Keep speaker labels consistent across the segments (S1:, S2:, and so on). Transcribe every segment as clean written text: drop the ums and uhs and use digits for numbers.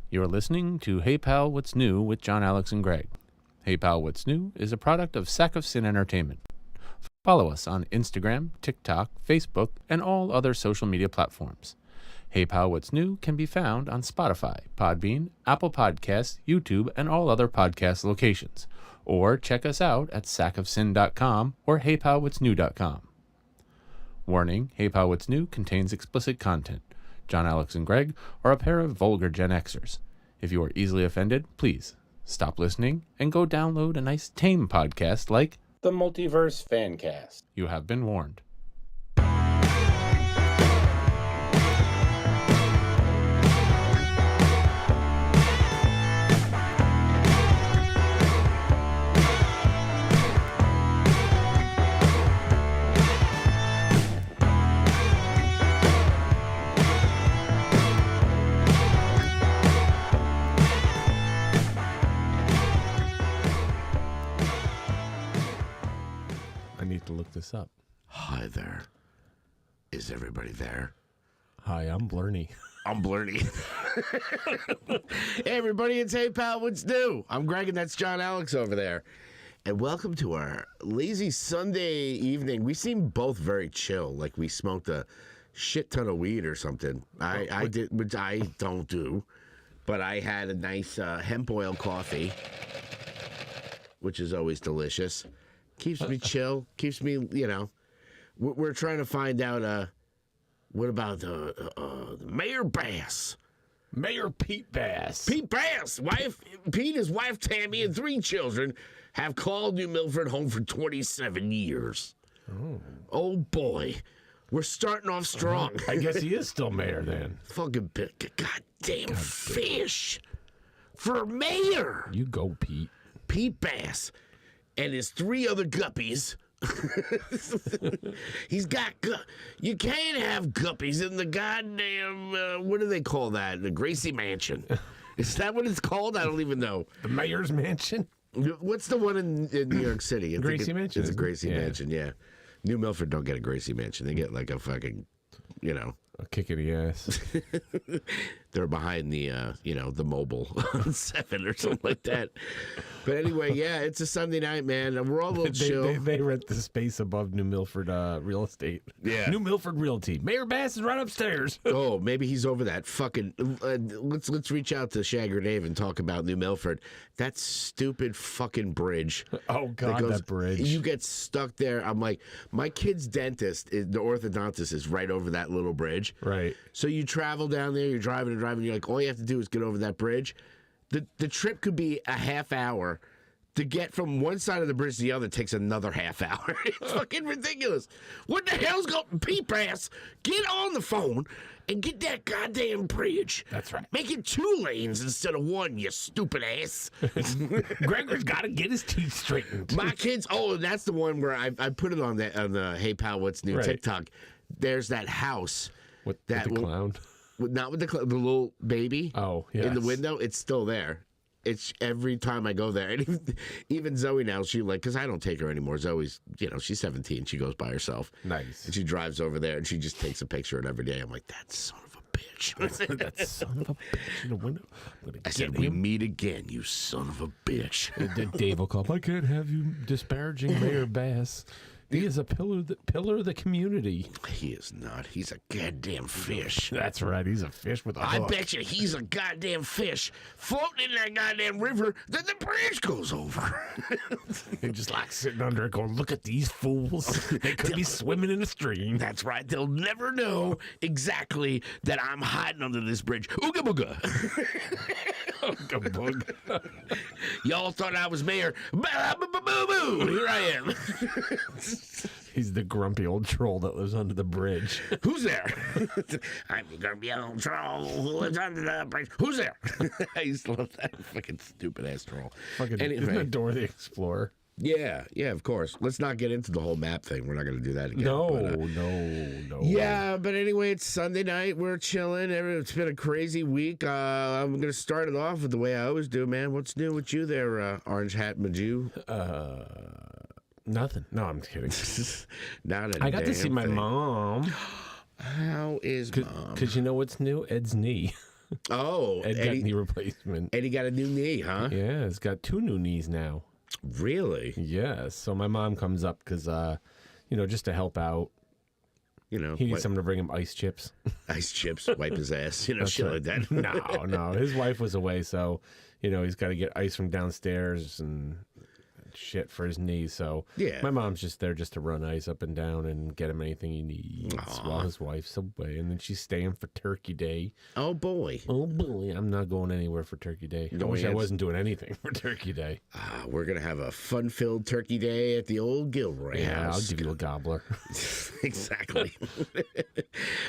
S1: You're listening to Hey Pal, What's New with John, Alex, and Greg. Hey Pal, What's New is a product of Sack of Sin Entertainment. Follow us on Instagram, TikTok, Facebook, and all other social media platforms. Hey Pal, What's New can be found on Spotify, Podbean, Apple Podcasts, YouTube, and all other podcast locations. Or check us out at sackofsin.com or heypalwhatsnew.com. Warning, Hey Pal, What's New contains explicit content. John, Alex, and Greg are a pair of vulgar Gen Xers. If you are easily offended, please stop listening and go download a nice tame podcast like
S2: The Multiverse Fancast.
S1: You Have Been Warned. To look this up.
S3: Hi there. Is everybody there?
S1: Hi, I'm Blarney.
S3: I'm Blarney. Hey, everybody, it's Hey Pal, What's New? I'm Greg, and that's John Alex over there. And welcome to our lazy Sunday evening. We seem both very chill, like we smoked a shit ton of weed or something. I did, which I don't do, but I had a nice hemp oil coffee, which is always delicious. Keeps me chill. Keeps me, you know. We're trying to find out. What about the Mayor Bass?
S1: Mayor Pete Bass.
S3: Pete Bass, Pete, his wife Tammy, and 3 children have called New Milford home for 27 years. Oh boy, we're starting off strong.
S1: I guess he is still mayor then.
S3: Fucking goddamn fish for mayor.
S1: You go, Pete.
S3: Pete Bass. And his 3 other guppies. He's got you can't have guppies in the goddamn what do they call that? The Gracie Mansion. Is that what it's called? I don't even know.
S1: The mayor's mansion?
S3: What's the one in New York City?
S1: Gracie Mansion.
S3: It's a Gracie Mansion, yeah. New Milford don't get a Gracie Mansion. They get like a fucking, you know.
S1: A kick in the ass.
S3: They're behind the, the mobile on 7 or something like that. But anyway, yeah, it's a Sunday night, man. And we're all a little chill.
S1: They rent the space above New Milford real estate.
S3: Yeah.
S1: New Milford Realty. Mayor Bass is right upstairs.
S3: Oh, maybe he's over that fucking... let's reach out to Shagger Dave and talk about New Milford. That stupid fucking bridge.
S1: Oh, God, that bridge.
S3: You get stuck there. I'm like, my kid's dentist, the orthodontist, is right over that little bridge.
S1: Right.
S3: So you travel down there, you're driving and driving, you're like, all you have to do is get over that bridge. The trip could be a half hour. To get from one side of the bridge to the other takes another half hour. It's fucking ridiculous. What the hell's going... Pete Bass, get on the phone and get that goddamn bridge.
S1: That's right.
S3: Make it 2 lanes instead of 1, you stupid ass.
S1: Gregor's got to get his teeth straightened.
S3: My kids... Oh, that's the one where I put it on the Hey Pal, What's New TikTok. There's that house...
S1: With the clown?
S3: Not with the little baby.
S1: Oh, yes.
S3: In the window. It's still there. It's every time I go there. And even Zoe now, she because I don't take her anymore. Zoe's, she's 17. She goes by herself.
S1: Nice.
S3: And she drives over there and she just takes a picture of it every day. I'm like, that son of a bitch.
S1: That son of a bitch in the window.
S3: I said, we meet again, you son of a bitch.
S1: And then Dave will call, I can't have you disparaging Mayor Bass. He is a pillar of the community.
S3: He is not. He's a goddamn fish.
S1: That's right. He's a fish with a hook.
S3: I bet you he's a goddamn fish floating in that goddamn river that the bridge goes over.
S1: He just like sitting under it going, look at these fools. They could be swimming in a stream.
S3: That's right. They'll never know exactly that I'm hiding under this bridge. Ooga booga.
S1: Ooga booga.
S3: Y'all thought I was mayor. Boo-boo-boo-boo. Here I am.
S1: He's the grumpy old troll that lives under the bridge.
S3: Who's there? I'm the grumpy old troll who lives under the bridge. Who's there? I used to love that fucking stupid ass troll.
S1: Isn't that Dora the Explorer?
S3: Yeah, of course. Let's not get into the whole map thing. We're not going to do that again.
S1: No.
S3: Yeah, but anyway, it's Sunday night. We're chilling. It's been a crazy week. I'm going to start it off with the way I always do, man. What's new with you there, Orange Hat Maju?
S1: Nothing. No, I'm kidding.
S3: Not a
S1: I got to see my
S3: thing.
S1: mom.
S3: How is Mom?
S1: Because you know what's new? Ed's knee.
S3: Oh,
S4: Ed got knee replacement.
S3: Eddie got a new knee, huh?
S4: Yeah, he's got 2 new knees now.
S3: Really?
S4: Yeah, so my mom comes up because, just to help out.
S3: You know,
S4: He needs someone to bring him ice chips.
S3: Ice chips, wipe his ass, shit like that.
S4: No. His wife was away, so, he's got to get ice from downstairs and shit for his knees. So
S3: Yeah.
S4: my mom's just there just to run ice up and down and get him anything he needs while his wife's away. And then she's staying for Turkey Day.
S3: Oh, boy.
S4: I'm not going anywhere for Turkey Day. I wish I wasn't doing anything for Turkey Day.
S3: We're going to have a fun-filled Turkey Day at the old Gilroy
S4: Yeah,
S3: house.
S4: I'll give you a gobbler.
S3: Exactly.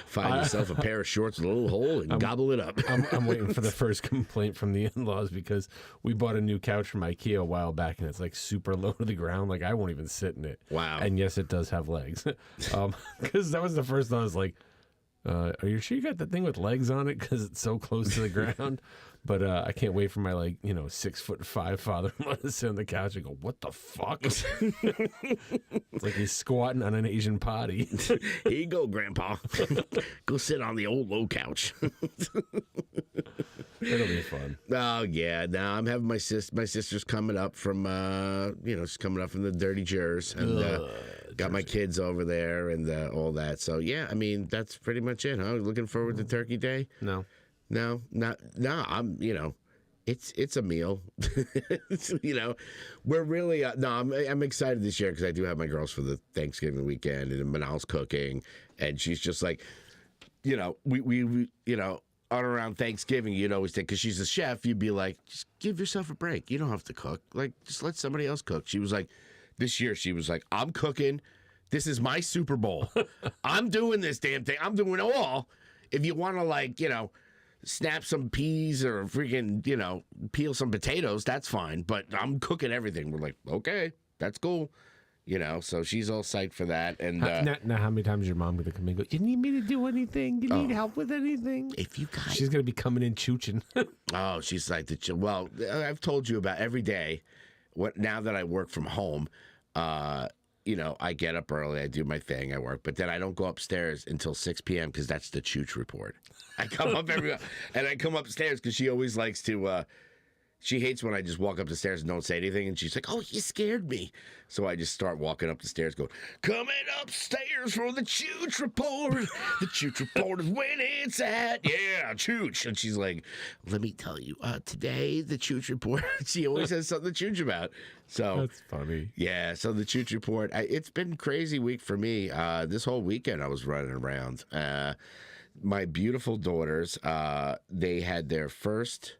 S3: Find yourself a pair of shorts with a little hole and gobble it up.
S4: I'm waiting for the first complaint from the in-laws because we bought a new couch from IKEA a while back and it's like super low to the ground. Like I won't even sit in it.
S3: Wow.
S4: And yes, it does have legs. Because that was the first thought. I was like, are you sure you got the thing with legs on it? Because it's so close to the ground. But I can't wait for my 6'5" father-in-law to sit on the couch and go, "What the fuck?" It's like he's squatting on an Asian potty.
S3: Here you go, Grandpa. Go sit on the old low couch.
S4: It'll be fun.
S3: Oh yeah, now I'm having my sister's coming up from she's coming up from the dirty Jers and got my kids over there and all that. So yeah, I mean that's pretty much it, huh? Looking forward to Turkey Day.
S4: No.
S3: I'm it's a meal. We're really I'm excited this year because I do have my girls for the Thanksgiving weekend and Manal's cooking and she's just like, we on around Thanksgiving, you'd always think, because she's a chef, you'd be like, just give yourself a break. You don't have to cook. Like, just let somebody else cook. She was like, this year, she was like, I'm cooking. This is my Super Bowl. I'm doing this damn thing. I'm doing it all. If you want to, snap some peas or freaking, peel some potatoes, that's fine. But I'm cooking everything. We're like, okay, that's cool. So she's all psyched for that. And
S4: now, how many times is your mom going to come in and go, "You need me to do anything? You need help with anything?"
S3: If you guys...
S4: She's going to be coming in chooching.
S3: Oh, she's like, well, I've told you about every day. Now that I work from home, I get up early, I do my thing, I work, but then I don't go upstairs until 6 p.m. because that's the chooch report. I come up and I come upstairs because she always likes to... She hates when I just walk up the stairs and don't say anything, and she's like, "Oh, you scared me." So I just start walking up the stairs going, "Coming upstairs for the Chooch Report. The Chooch Report is when it's at. Yeah, Chooch." And she's like, "Let me tell you, today, the Chooch Report," she always has something to chooch about. So
S4: that's funny.
S3: Yeah, so the Chooch Report, it's been a crazy week for me. This whole weekend I was running around. My beautiful daughters, they had their first...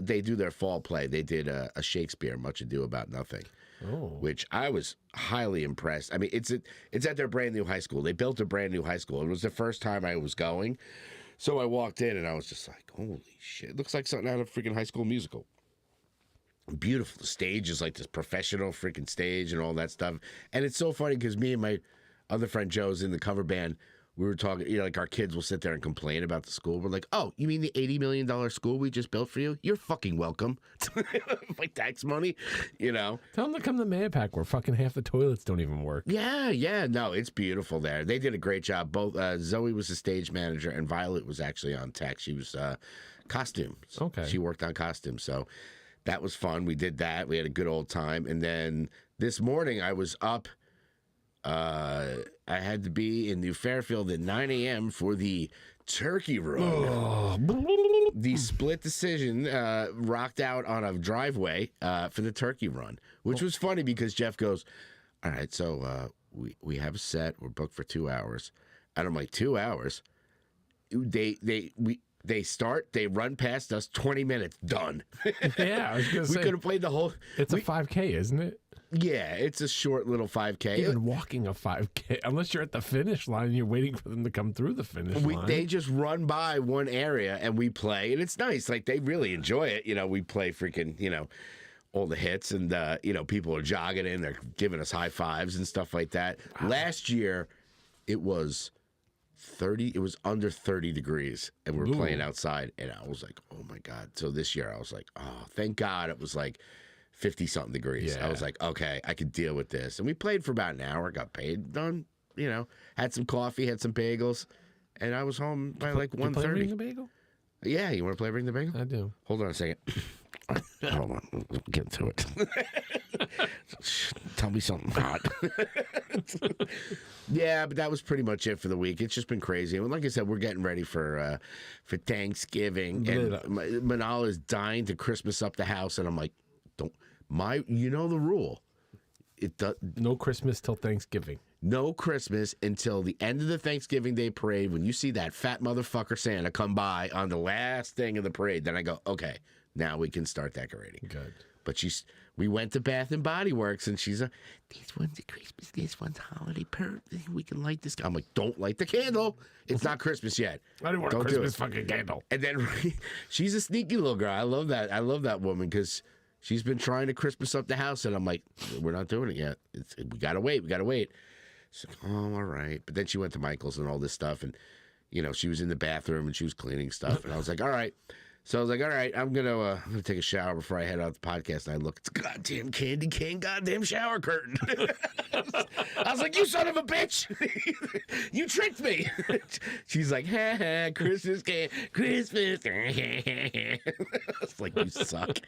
S3: they do their fall play. They did a Shakespeare, Much Ado About Nothing, which I was highly impressed. I mean, it's at their brand new high school. They built a brand new high school. It was the first time I was going, so I walked in and I was just like, "Holy shit! It looks like something out of a freaking High School Musical." Beautiful. The stage is like this professional freaking stage and all that stuff. And it's so funny because me and my other friend Joe's in the cover band. We were talking, like our kids will sit there and complain about the school. We're like, "Oh, you mean the $80 million school we just built for you? You're fucking welcome." My tax money, Tell
S4: them to come to Mayapack where fucking half the toilets don't even work.
S3: Yeah. No, it's beautiful there. They did a great job. Both Zoe was the stage manager and Violet was actually on tech. She was costumes.
S4: Okay.
S3: She worked on costumes. So that was fun. We did that. We had a good old time. And then this morning I was up. I had to be in New Fairfield at 9 a.m. for the turkey run. The split decision rocked out on a driveway for the turkey run, which was funny because Jeff goes, "All right, so we have a set. We're booked for 2 hours." And I'm like, 2 hours? They start, they run past us, 20 minutes, done.
S4: Yeah, I was going to say.
S3: We could have played the whole...
S4: It's a 5K, isn't it?
S3: Yeah, it's a short little 5K.
S4: Even walking a 5K, unless you're at the finish line and you're waiting for them to come through the finish line.
S3: They just run by one area and we play, and it's nice. Like, they really enjoy it. We play freaking, all the hits, and, people are jogging in, they're giving us high fives and stuff like that. Wow. Last year, it was under 30 degrees, and we were playing outside, and I was like, oh my God. So this year, I was like, oh, thank God it was like 50-something degrees. Yeah. I was like, okay, I could deal with this. And we played for about an hour, got paid, done, had some coffee, had some bagels, and I was home by like 1:30.
S4: A bagel?
S3: Yeah, you want to play Ring the Bell?
S4: I do.
S3: Hold on a second. Hold on. We'll get to it. Tell me something hot. Yeah, but that was pretty much it for the week. It's just been crazy. And like I said, we're getting ready for Thanksgiving. And Manal is dying to Christmas up the house. And I'm like, you know the rule.
S4: No Christmas till Thanksgiving.
S3: No Christmas until the end of the Thanksgiving Day parade. When you see that fat motherfucker Santa come by on the last thing of the parade, then I go, okay, now we can start decorating.
S4: Good.
S3: But we went to Bath and Body Works, and she's this one's a Christmas, this one's holiday. We can light this. I'm like, don't light the candle. It's not Christmas yet.
S4: I don't want a Christmas fucking candle.
S3: And then she's a sneaky little girl. I love that. I love that woman because she's been trying to Christmas up the house, and I'm like, we're not doing it yet. We gotta wait. We gotta wait. So, oh, all right. But then she went to Michael's and all this stuff, and she was in the bathroom and she was cleaning stuff, and I was like, all right. So I was like, all right, I'm gonna take a shower before I head out the podcast. And I look, it's a goddamn candy cane, goddamn shower curtain. I was like, you son of a bitch, you tricked me. She's like, ha ha, Christmas can, Christmas. I was like, you suck.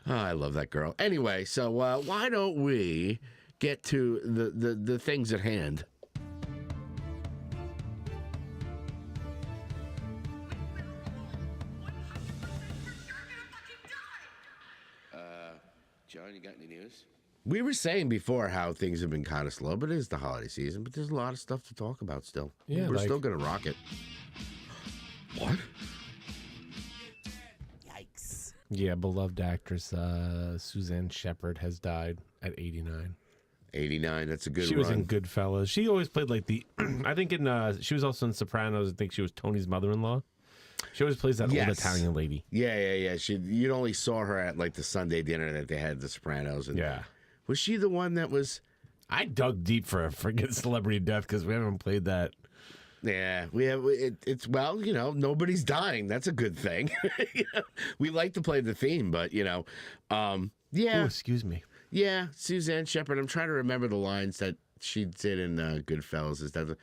S3: Oh, I love that girl. Anyway, so why don't we get to the things at hand? John, you got any news? We were saying before how things have been kind of slow, but it is the holiday season. But there's a lot of stuff to talk about still.
S4: Yeah,
S3: we're still gonna rock it. What?
S2: Yikes.
S4: Yeah, beloved actress Suzanne Shepherd has died at 89.
S3: 89. That's a good.
S4: She
S3: run.
S4: was in Goodfellas. She always played like the. I think she was also in Sopranos. I think she was Tony's mother-in-law. She always plays that old Italian lady.
S3: Yeah. You only saw her at like the Sunday dinner that they had at the Sopranos. And
S4: Yeah.
S3: Was she the one that was?
S4: I dug deep for a friggin' celebrity death because we haven't played that.
S3: Yeah, we have. It's nobody's dying. That's a good thing. We like to play the theme, but yeah.
S4: Ooh, excuse me.
S3: Yeah, Suzanne Shepherd. I'm trying to remember the lines that she did in Goodfellas. Is that?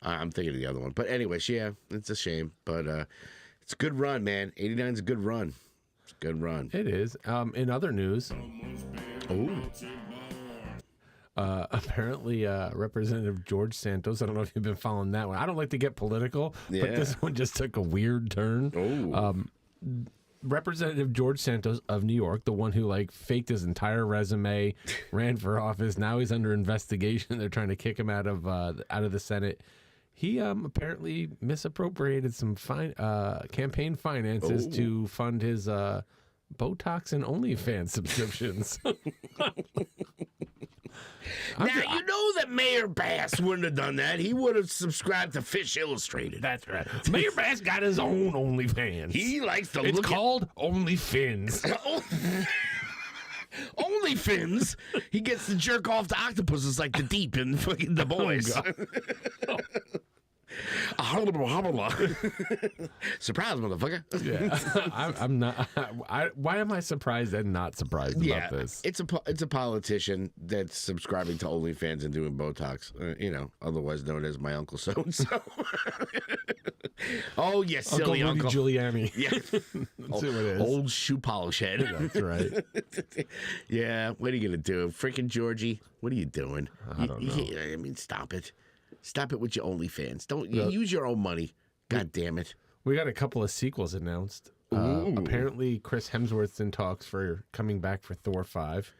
S3: I'm thinking of the other one. But anyway, it's a shame. But it's a good run, man. 89 is a good run. It's a good run.
S4: It is. In other news, apparently Representative George Santos, I don't know if you've been following that one. I don't like to get political, but this one just took a weird turn. Representative George Santos of New York, the one who faked his entire resume, ran for office. Now he's under investigation. They're trying to kick him out of the Senate. He apparently misappropriated some campaign finances to fund his Botox and OnlyFans subscriptions.
S3: Now, you know that Mayor Bass wouldn't have done that. He would have subscribed to Fish Illustrated.
S4: That's right. Mayor Bass got his own OnlyFans.
S3: He likes to
S4: It's
S3: look
S4: called OnlyFins.
S3: OnlyFins. He gets to jerk off to octopuses like the Deep and fucking The Boys. Surprise, motherfucker.
S4: Yeah, I'm not. Why am I surprised and not surprised about this?
S3: It's a politician that's subscribing to OnlyFans and doing Botox. Otherwise known as my Uncle So and So. Oh yes, silly
S4: Uncle
S3: Uncle
S4: Giuliani.
S3: Yeah,
S4: That's who it is.
S3: Old shoe polish head.
S4: That's right.
S3: Yeah, what are you gonna do, freaking Georgie? What are you doing?
S4: I don't know.
S3: I mean, stop it. Stop it with your OnlyFans. Don't use your own money. God damn it.
S4: We got a couple of sequels announced. Apparently, Chris Hemsworth's in talks for coming back for Thor 5.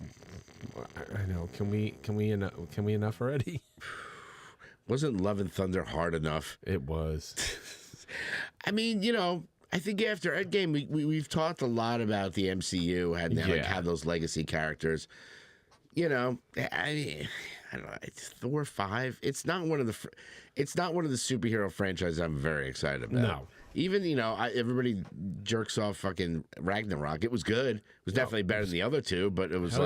S4: I know. Can we enough already?
S3: Wasn't Love and Thunder hard enough?
S4: It was.
S3: I mean, I think after Endgame, we've talked a lot about the MCU and have those legacy characters. I mean, I don't know. It's Thor 5. It's not one of the superhero franchises I'm very excited about.
S4: No.
S3: Even everybody jerks off fucking Ragnarok. It was good. It was definitely better than the other two, but it was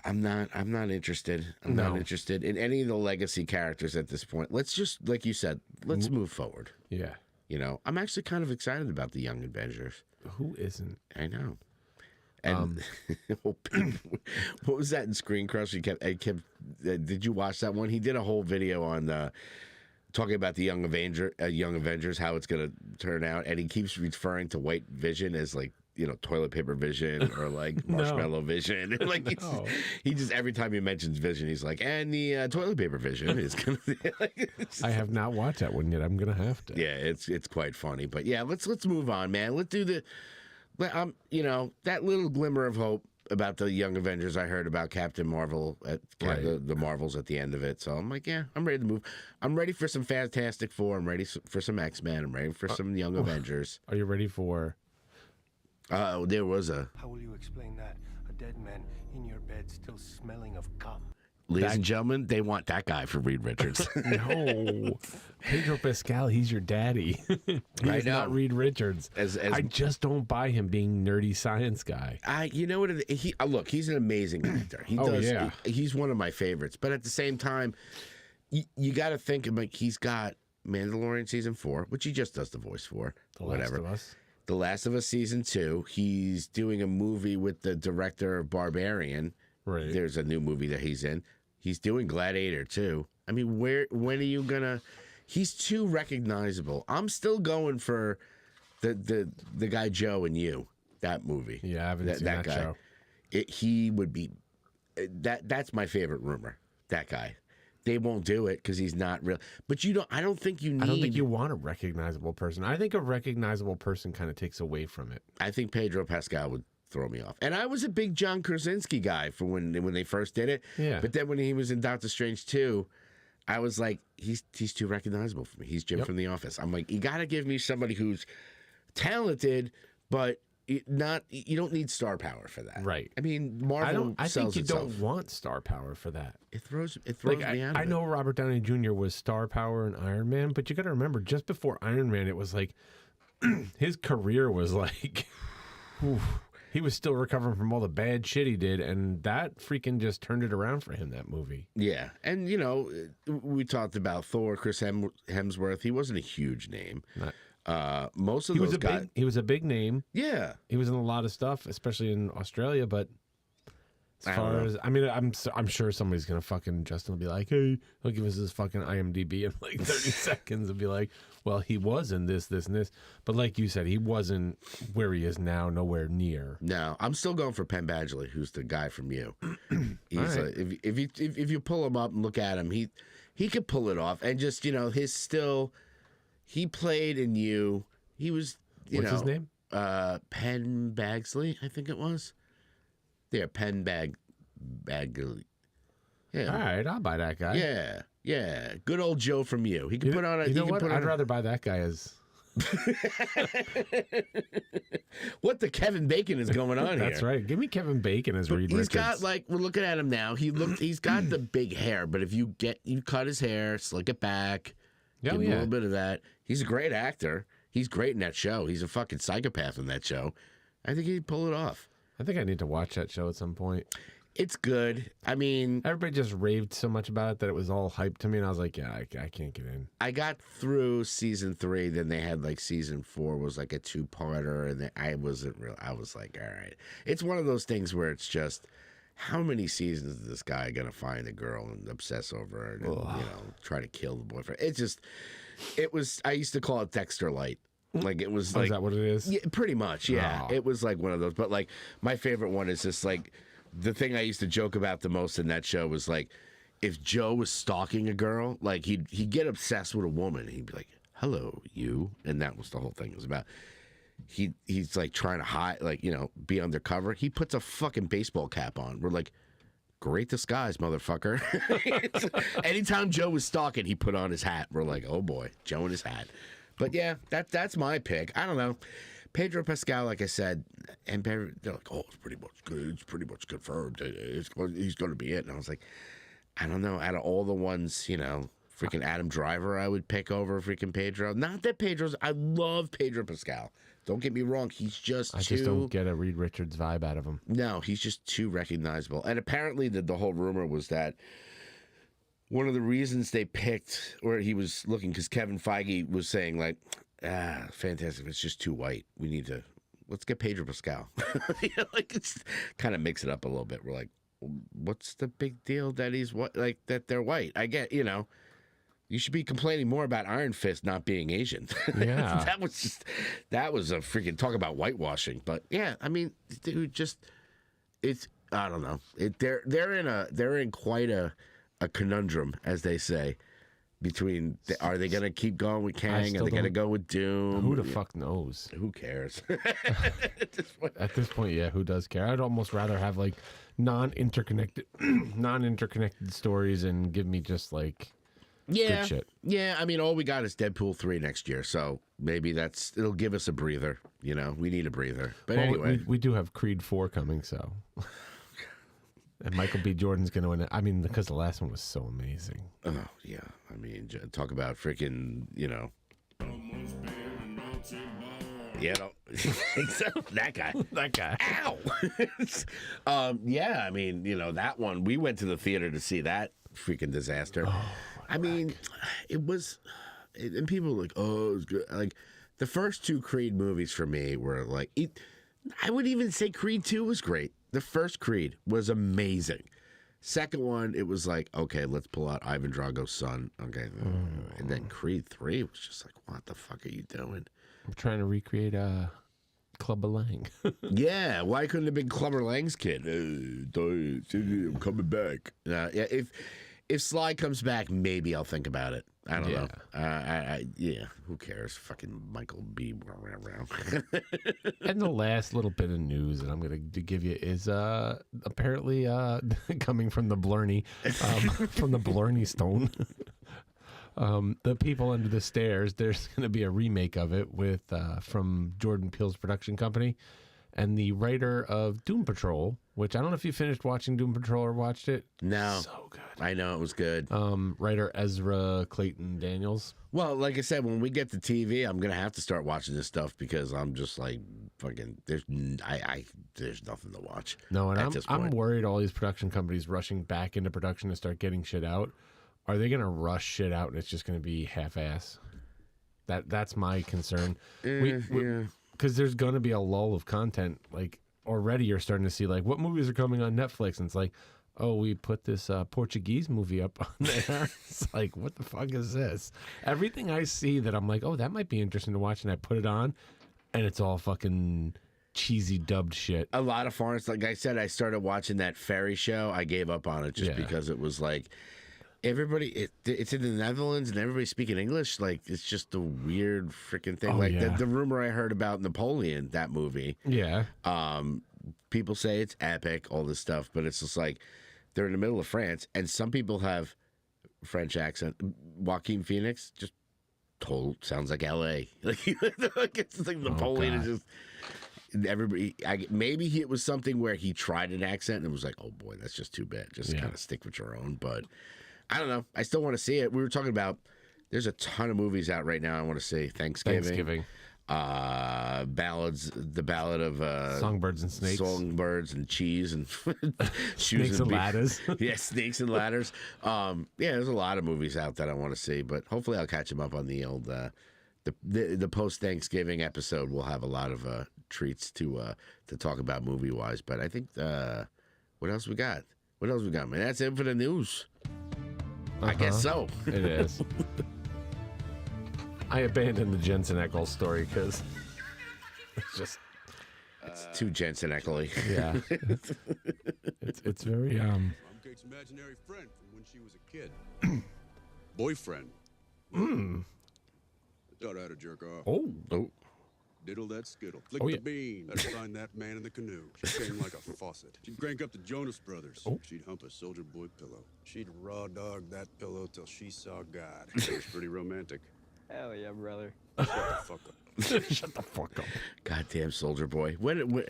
S3: I'm not interested. I'm not interested in any of the legacy characters at this point. Let's just, like you said, let's move forward.
S4: Yeah.
S3: I'm actually kind of excited about the Young Avengers.
S4: Who isn't?
S3: I know. And what was that in Screen Crush? Did you watch that one? He did a whole video on talking about the Young Avengers, how it's gonna turn out, and he keeps referring to White Vision as like, you know, toilet paper vision or like marshmallow vision. Like he just every time he mentions Vision, he's like, and the toilet paper vision is gonna be like.
S4: I have not watched that one yet. I'm gonna have to.
S3: Yeah, it's quite funny, but yeah, let's move on, man. Let's do you know, that little glimmer of hope about the Young Avengers I heard about Captain Marvel at the Marvels at the end of it. So I'm like, yeah, I'm ready to move. I'm ready for some Fantastic Four. I'm ready for some X-Men. I'm ready for some Young Avengers.
S4: Are you ready for?
S3: There was a.
S5: How will you explain that? A dead man in your bed still smelling of cum.
S3: Ladies and gentlemen, they want that guy for Reed Richards.
S4: No, Pedro Pascal, he's your daddy. He's not Reed Richards. I just don't buy him being nerdy science guy.
S3: You know what? Look, he's an amazing actor. He's one of my favorites. But at the same time, you got to think about, he's got Mandalorian season 4, which he just does the voice for. The Last of Us season 2. He's doing a movie with the director of Barbarian.
S4: Right.
S3: There's a new movie that he's in. He's doing Gladiator too. I mean, when are you gonna? He's too recognizable. I'm still going for the guy Joe and You, that movie.
S4: Yeah, I haven't seen that
S3: guy.
S4: Show.
S3: He would be that's my favorite rumor. That guy. They won't do it because he's not real. But I don't think you need.
S4: I don't think you want a recognizable person. I think a recognizable person kind of takes away from it.
S3: I think Pedro Pascal would throw me off. And I was a big John Krasinski guy for when they first did it.
S4: Yeah.
S3: But then when he was in Doctor Strange 2, I was like, he's too recognizable for me. He's Jim from The Office. I'm like, you got to give me somebody who's talented, but you don't need star power for that.
S4: Right.
S3: I mean, Marvel
S4: I think you
S3: itself.
S4: don't want star power for that.
S3: It throws
S4: Like,
S3: me out of
S4: I know Robert Downey Jr. was star power in Iron Man, but you got to remember, just before Iron Man, it was like his career was like, he was still recovering from all the bad shit he did, and that freaking just turned it around for him, that movie.
S3: Yeah. And, you know, we talked about Thor, Chris Hemsworth. He wasn't a huge name. Most of those guys.
S4: He was a big name.
S3: Yeah.
S4: He was in a lot of stuff, especially in Australia, but as far as, I mean, I'm sure somebody's going to fucking, Justin will be like, hey, he'll give us his fucking IMDb in like 30 seconds and be like, well, he was in this, and this. But like you said, he wasn't where he is now, nowhere near.
S3: No, I'm still going for Penn Badgley, who's the guy from You. He's
S4: right.
S3: If you pull him up and look at him, he could pull it off. And just, you know, he played in You. He was,
S4: What's his name?
S3: Penn Badgley, I think it was. Yeah, Penn Badgley. Yeah.
S4: All right, I'll buy that guy.
S3: Yeah. Good old Joe from You. He can put on a.
S4: You know what? I'd rather buy that guy as.
S3: What the Kevin Bacon is going on here?
S4: That's right. Give me Kevin Bacon as Reed Richards.
S3: He's got, like, we're looking at him now. He's got the big hair, but if you cut his hair, slick it back, give him a little bit of that. He's a great actor. He's great in that show. He's a fucking psychopath in that show. I think he'd pull it off.
S4: I think I need to watch that show at some point.
S3: It's good. I mean,
S4: everybody just raved so much about it that it was all hyped to me, and I was like, yeah, I can't get in.
S3: I got through season 3, then they had like season 4 was like a 2-parter, and I wasn't real. I was like, all right. It's one of those things where it's just, how many seasons is this guy gonna find a girl and obsess over her, and you know, try to kill the boyfriend? It was. I used to call it Dexter Light. Like, it was like,
S4: is that what it is?
S3: Yeah, pretty much. Yeah,
S4: Oh.
S3: It was like one of those. But like, my favorite one is just like, the thing I used to joke about the most in that show was like, if Joe was stalking a girl, like he'd get obsessed with a woman. He'd be like, "Hello, you," and that was the whole thing. It was about he's like trying to hide, like, you know, be undercover. He puts a fucking baseball cap on. We're like, great disguise, motherfucker. Anytime Joe was stalking, he put on his hat. We're like, oh boy, Joe in his hat. But yeah, that's my pick. I don't know. Pedro Pascal, like I said, and they're like, oh, it's pretty much good. It's pretty much confirmed. He's going to be it. And I was like, I don't know. Out of all the ones, you know, freaking Adam Driver, I would pick over freaking Pedro. Not that I love Pedro Pascal. Don't get me wrong. He's just
S4: I just don't get a Reed Richards vibe out of him.
S3: No, he's just too recognizable. And apparently the whole rumor was that one of the reasons they picked, or he was looking, because Kevin Feige was saying, like, fantastic, it's just too white. Let's get Pedro Pascal. You know, like, it's kind of mix it up a little bit. We're like, what's the big deal that he's what, like, that they're white? I get, you know, You should be complaining more about Iron Fist not being Asian.
S4: Yeah.
S3: that was a freaking talk about whitewashing. But yeah, I mean, dude, it's I don't know. They're in quite a conundrum, as they say. Between are they gonna keep going with Kang? Are they gonna go with Doom?
S4: Who the fuck knows?
S3: Who cares?
S4: At this point, yeah, who does care? I'd almost rather have like non-interconnected stories and give me just like good shit.
S3: Yeah, I mean, all we got is Deadpool 3 next year, so maybe it'll give us a breather. You know, we need a breather. But anyway,
S4: we do have Creed 4 coming, so. And Michael B. Jordan's going to win it. I mean, because the last one was so amazing.
S3: Oh, yeah. I mean, talk about freaking, you know. Yeah, that guy.
S4: That guy.
S3: Ow! Yeah, I mean, you know, that one, we went to the theater to see that freaking disaster.
S4: Oh,
S3: I mean, it was, and people were like, oh, it was good. Like, the first two Creed movies for me were like, I would even say Creed 2 was great. The first Creed was amazing. Second one, it was like, okay, let's pull out Ivan Drago's son. Okay. And then Creed 3 was just like, what the fuck are you doing?
S4: I'm trying to recreate Clubber Lang.
S3: Yeah, why couldn't it have been Clubber Lang's kid? I'm coming back. Yeah, if Sly comes back, maybe I'll think about it. I don't know. Yeah, who cares? Fucking Michael B.
S4: And the last little bit of news that I'm going to give you is apparently coming from the Blarney, from the Blarney Stone. The People Under the Stairs. There's going to be a remake of it with from Jordan Peele's production company, and the writer of Doom Patrol, which I don't know if you finished watching Doom Patrol or watched it.
S3: No,
S4: so good.
S3: I know it was good.
S4: Writer Ezra Clayton Daniels.
S3: Well, like I said, when we get to TV, I'm gonna have to start watching this stuff because I'm just like fucking. There's nothing to watch.
S4: No, and I'm worried all these production companies rushing back into production to start getting shit out. Are they gonna rush shit out and it's just gonna be half-ass? That's my concern. Because there's gonna be a lull of content. Like already, you're starting to see like what movies are coming on Netflix, and it's like, oh, we put this Portuguese movie up on there. It's like, what the fuck is this? Everything I see that I'm like, oh, that might be interesting to watch, and I put it on, and it's all fucking cheesy dubbed shit.
S3: A lot of foreign, like I said, I started watching that Fairy show. I gave up on it just because it was like everybody. It's in the Netherlands and everybody's speaking English. Like it's just a weird freaking thing. The rumor I heard about Napoleon, that movie.
S4: Yeah.
S3: People say it's epic, all this stuff, but it's just like they're in the middle of France, and some people have French accent. Joaquin Phoenix just sounds like L.A. Like it's like Napoleon is just everybody. Maybe it was something where he tried an accent and it was like, oh boy, that's just too bad. Just kind of stick with your own. But I don't know. I still want to see it. We were talking about. There's a ton of movies out right now. I want to see Thanksgiving. Ballads, the ballad of
S4: Songbirds and Snakes,
S3: Songbirds and Cheese and
S4: Snakes and Ladders.
S3: Yeah, Snakes and Ladders. There's a lot of movies out that I want to see, but hopefully I'll catch them up on the old the post Thanksgiving episode. We'll have a lot of treats to talk about movie wise. But I think what else we got? Man? That's it for the news. I guess so.
S4: It is. I abandoned the Jensen Ackles story because it's
S3: too Jensen Ackles.
S4: Yeah, it's very
S6: I'm Kate's imaginary friend from when she was a kid. Boyfriend. Taught her how to jerk off.
S3: Oh.
S6: Diddle that skittle. Flick the bean. Better find that man in the canoe. She came like a faucet. She'd crank up the Jonas Brothers. She'd hump a soldier boy pillow. She'd raw dog that pillow till she saw God. It was pretty romantic.
S7: Hell yeah, brother.
S6: Shut the fuck up.
S4: Shut the fuck up.
S3: Goddamn Soldier Boy. When we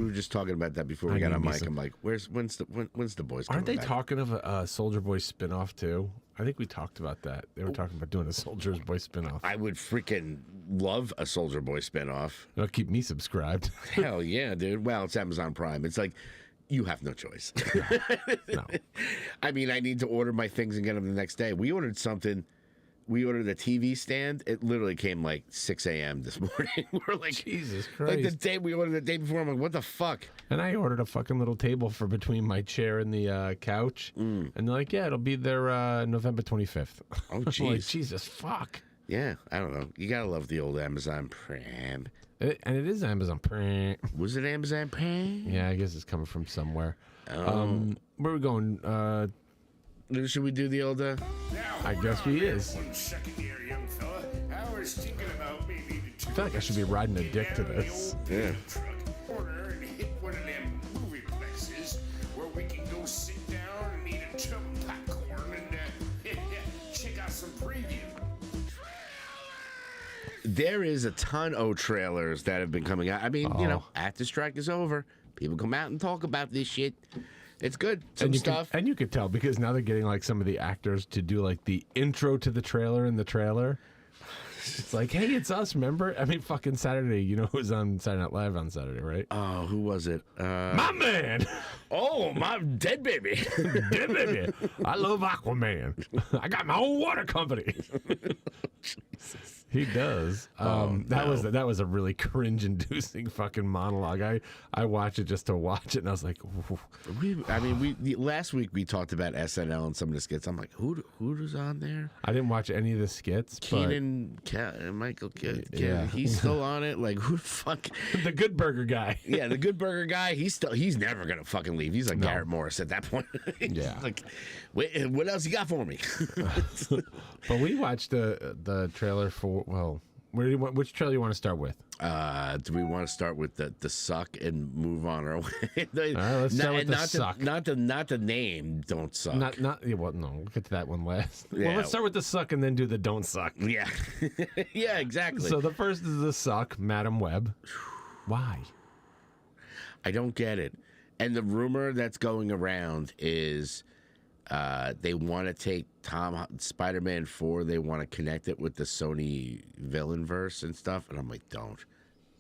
S3: were just talking about that before we got on mic. I'm like, when's the boys?
S4: Aren't they
S3: back?
S4: talking of a Soldier Boy spinoff too? I think we talked about that. They were talking about doing a Soldier Boy spinoff.
S3: I would freaking love a Soldier Boy spinoff.
S4: It'll keep me subscribed.
S3: Hell yeah, dude. Well, it's Amazon Prime. It's like you have no choice.
S4: No.
S3: I mean, I need to order my things and get them the next day. We ordered something we ordered a TV stand. It literally came like 6 a.m. this morning. We're like,
S4: Jesus Christ.
S3: like the day we ordered the day before. I'm like, what the fuck?
S4: And I ordered a fucking little table for between my chair and the couch. And they're like, yeah, it'll be there November 25th.
S3: Oh,
S4: I'm like,
S3: jeez.
S4: Jesus, fuck.
S3: Yeah, I don't know. You gotta love the old Amazon Prime.
S4: And it is Amazon Prime.
S3: Was it Amazon Prime?
S4: Yeah, I guess it's coming from somewhere. Where are we going?
S3: Should we do the old?
S4: I guess he is.
S7: 1 second here, young fella. I was thinking about maybe the
S4: I feel like I should be riding a dick to this.
S3: Yeah.
S7: truck corner and hit one of them movie plexes where we can go sit down and eat a tub of popcorn and check out some preview.
S3: There is a ton of trailers that have been coming out. I mean, you know,
S4: Oh.
S3: after strike is over, people come out and talk about this shit. It's good. Some stuff.
S4: And you could tell because now they're getting like some of the actors to do like the intro to the trailer in the trailer. It's like, hey, it's us, remember? I mean, fucking Saturday. You know who's on Saturday Night Live on Saturday, right?
S3: Oh, who was it?
S4: My man!
S3: Oh, my dead baby.
S4: Dead baby. I love Aquaman. I got my own water company. He does. That was a really cringe-inducing fucking monologue. I watch it just to watch it, and I was like, ooh.
S3: Last week we talked about SNL and some of the skits. I'm like, who's on there?
S4: I didn't watch any of the skits.
S3: Keenan, Michael,
S4: Yeah.
S3: he's still on it. Like, who the fuck?
S4: But the Good Burger guy.
S3: Yeah, the Good Burger guy. He's never gonna fucking leave. He's like Garrett Morris at that point.
S4: Yeah.
S3: Like, wait, what else you got for me?
S4: But we watched the trailer for, well, which trailer you want to start with?
S3: Do we want to start with the suck and move on our way?
S4: All right, let's start with the suck.
S3: Not the name. Don't suck.
S4: Well, no, we'll get to that one last.
S3: Yeah.
S4: Well, let's start with the suck and then do the don't suck.
S3: Yeah, yeah, exactly.
S4: So the first is the suck, Madam Web. Why?
S3: I don't get it. And the rumor that's going around is they want to take Spider-Man 4. They want to connect it with the Sony villain verse and stuff. And I'm like,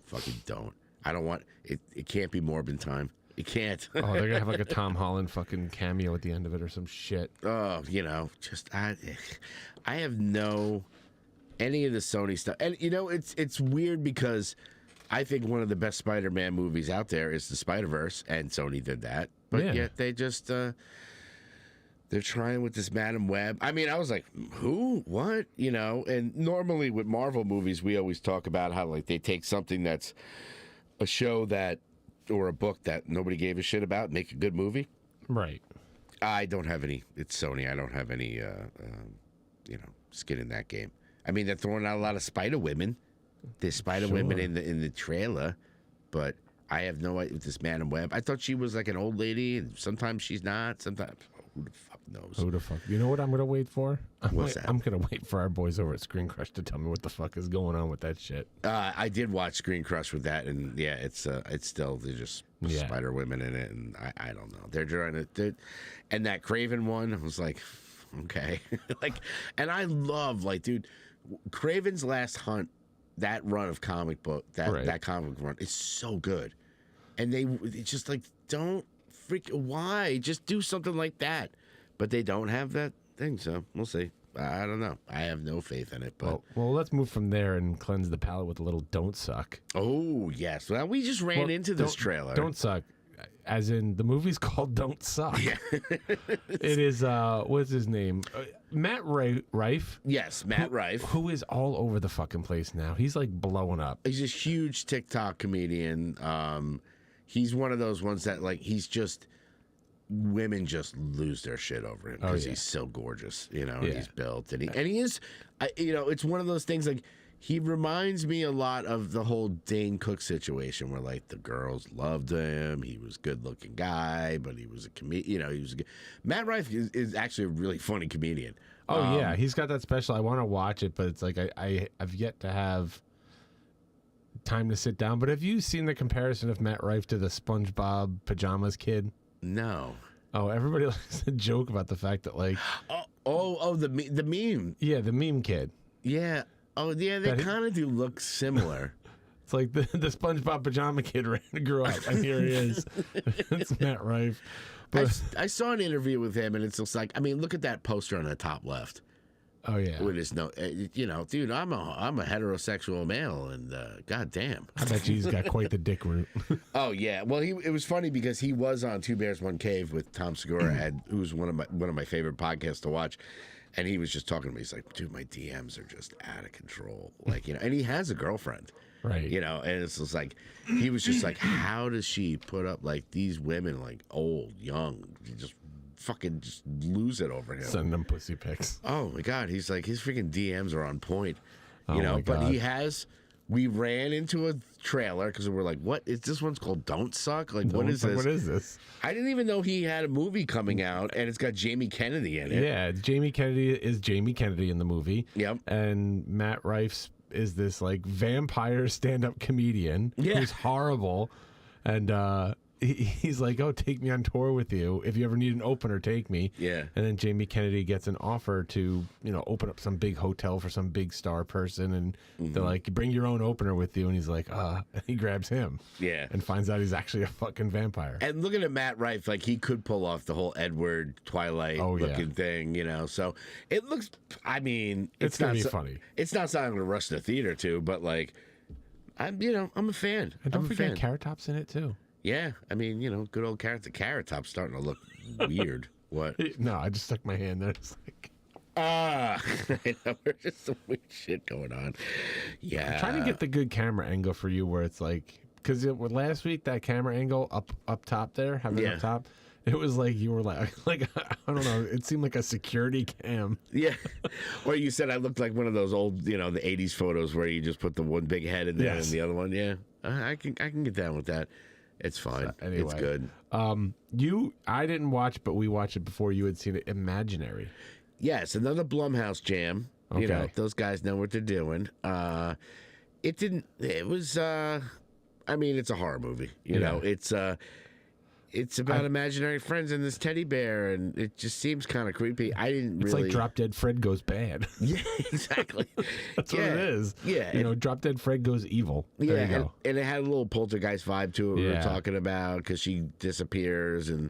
S3: fucking don't. I don't want it. It can't be Morbin time. It can't.
S4: Oh, they're gonna have like a Tom Holland fucking cameo at the end of it or some shit.
S3: Oh, just I have no any of the Sony stuff. And it's weird because I think one of the best Spider-Man movies out there is the Spider-Verse, and Sony did that. But
S4: Yeah.
S3: yet they just they're trying with this Madam Web. I mean, I was like, who? What? And normally with Marvel movies, we always talk about how like they take something that's a show that or a book that nobody gave a shit about, make a good movie.
S4: Right.
S3: I don't have any. It's Sony. I don't have any, skin in that game. I mean, they're throwing out a lot of Spider Women. There's Spider Women in the trailer, but I have no idea with this Madam Web. I thought she was like an old lady, and sometimes she's not. Sometimes who the fuck knows?
S4: Who the fuck? You know what I'm gonna wait for?
S3: What's that?
S4: I'm gonna wait for our boys over at Screen Crush to tell me what the fuck is going on with that shit.
S3: I did watch Screen Crush with that, and yeah, it's still they're just
S4: Yeah.
S3: Spider Women in it, and I don't know. They're trying to, and that Craven one, I was like, okay, like, and I love like, dude, Craven's Last Hunt, that run of comic book, that comic run is so good, and it's just like don't freak, why just do something like that, but they don't have that thing, so we'll see. I don't know. I have no faith in it, but
S4: Well, let's move from there and cleanse the palate with a little don't suck.
S3: oh yes, well we just ran into this trailer.
S4: Don't suck, as in the movie's called Don't Suck. Yeah. It is what's his name? Matt Rife.
S3: Yes, Matt Rife.
S4: Who is all over the fucking place now. He's like blowing up.
S3: He's a huge TikTok comedian. He's one of those ones that like women just lose their shit over him because he's so gorgeous, and he's built and he is, it's one of those things like he reminds me a lot of the whole Dane Cook situation where like the girls loved him. He was a good looking guy, but he was a comedian. Matt Rife is actually a really funny comedian.
S4: Oh yeah, he's got that special. I want to watch it, but it's like I've yet to have time to sit down. But have you seen the comparison of Matt Rife to the SpongeBob pajamas kid?
S3: No.
S4: Oh, everybody likes to joke about the fact that like
S3: the meme.
S4: Yeah, the meme kid.
S3: Yeah. Oh yeah, they kind of do look similar.
S4: It's like the SpongeBob pajama kid grew up, and here he is. It's Matt Rife. But
S3: I saw an interview with him, and it's just like, I mean, look at that poster on the top left.
S4: Oh yeah.
S3: With his no, dude, I'm a heterosexual male, and goddamn.
S4: I bet he's got quite the dick root.
S3: Oh yeah. Well, it was funny because he was on Two Bears One Cave with Tom Segura, who's one of my favorite podcasts to watch, and he was just talking to me. He's like, dude, my DMs are just out of control. Like, and he has a girlfriend.
S4: Right.
S3: And it's just like, he was just like, how does she put up like these women, like old, young, just fucking just lose it over him.
S4: Send them pussy pics.
S3: Oh my God. He's like, his freaking DMs are on point,
S4: Oh my
S3: but
S4: God.
S3: we ran into a trailer because we're like, what is this one's called Don't Suck? Like, what is this?
S4: What is this?
S3: I didn't even know he had a movie coming out and it's got Jamie Kennedy in it.
S4: Yeah, Jamie Kennedy is Jamie Kennedy in the movie.
S3: Yep.
S4: And Matt Rife is this like vampire stand-up comedian who's horrible. And he's like, oh, take me on tour with you. If you ever need an opener, take me.
S3: Yeah.
S4: And then Jamie Kennedy gets an offer to, open up some big hotel for some big star person. And they're like, bring your own opener with you. And he's like, and he grabs him.
S3: Yeah.
S4: And finds out he's actually a fucking vampire.
S3: And looking at Matt Rife, like he could pull off the whole Edward Twilight looking thing, So it looks, I mean,
S4: it's going to be funny.
S3: It's not something I'm going to rush to the theater to, but like, I'm a fan.
S4: And don't forget Carrot Top's in it too.
S3: Yeah, I mean, good old Carrot. The Carrot Top's starting to look weird. What?
S4: No, I just stuck my hand there. It's like,
S3: I know, there's just some weird shit going on. Yeah,
S4: I'm trying to get the good camera angle for you, where it's like, because last week that camera angle up top there, having up top, it was like you were like I don't know, it seemed like a security cam.
S3: Yeah, or you said I looked like one of those old, the '80s photos where you just put the one big head in there and the other one. Yeah, I can get down with that. It's fine.
S4: So, anyway,
S3: it's good.
S4: I didn't watch, but we watched it before. You had seen it, Imaginary.
S3: Yes, another Blumhouse jam.
S4: Okay.
S3: Those guys know what they're doing. It was I mean, it's a horror movie. It's about imaginary friends and this teddy bear, and it just seems kind of creepy. I didn't
S4: It's
S3: really.
S4: like Drop Dead Fred Goes Bad.
S3: Yeah, exactly.
S4: That's what it is.
S3: Yeah.
S4: Drop Dead Fred Goes Evil. There you go.
S3: And it had a little poltergeist vibe to it. We were talking about because she disappears and.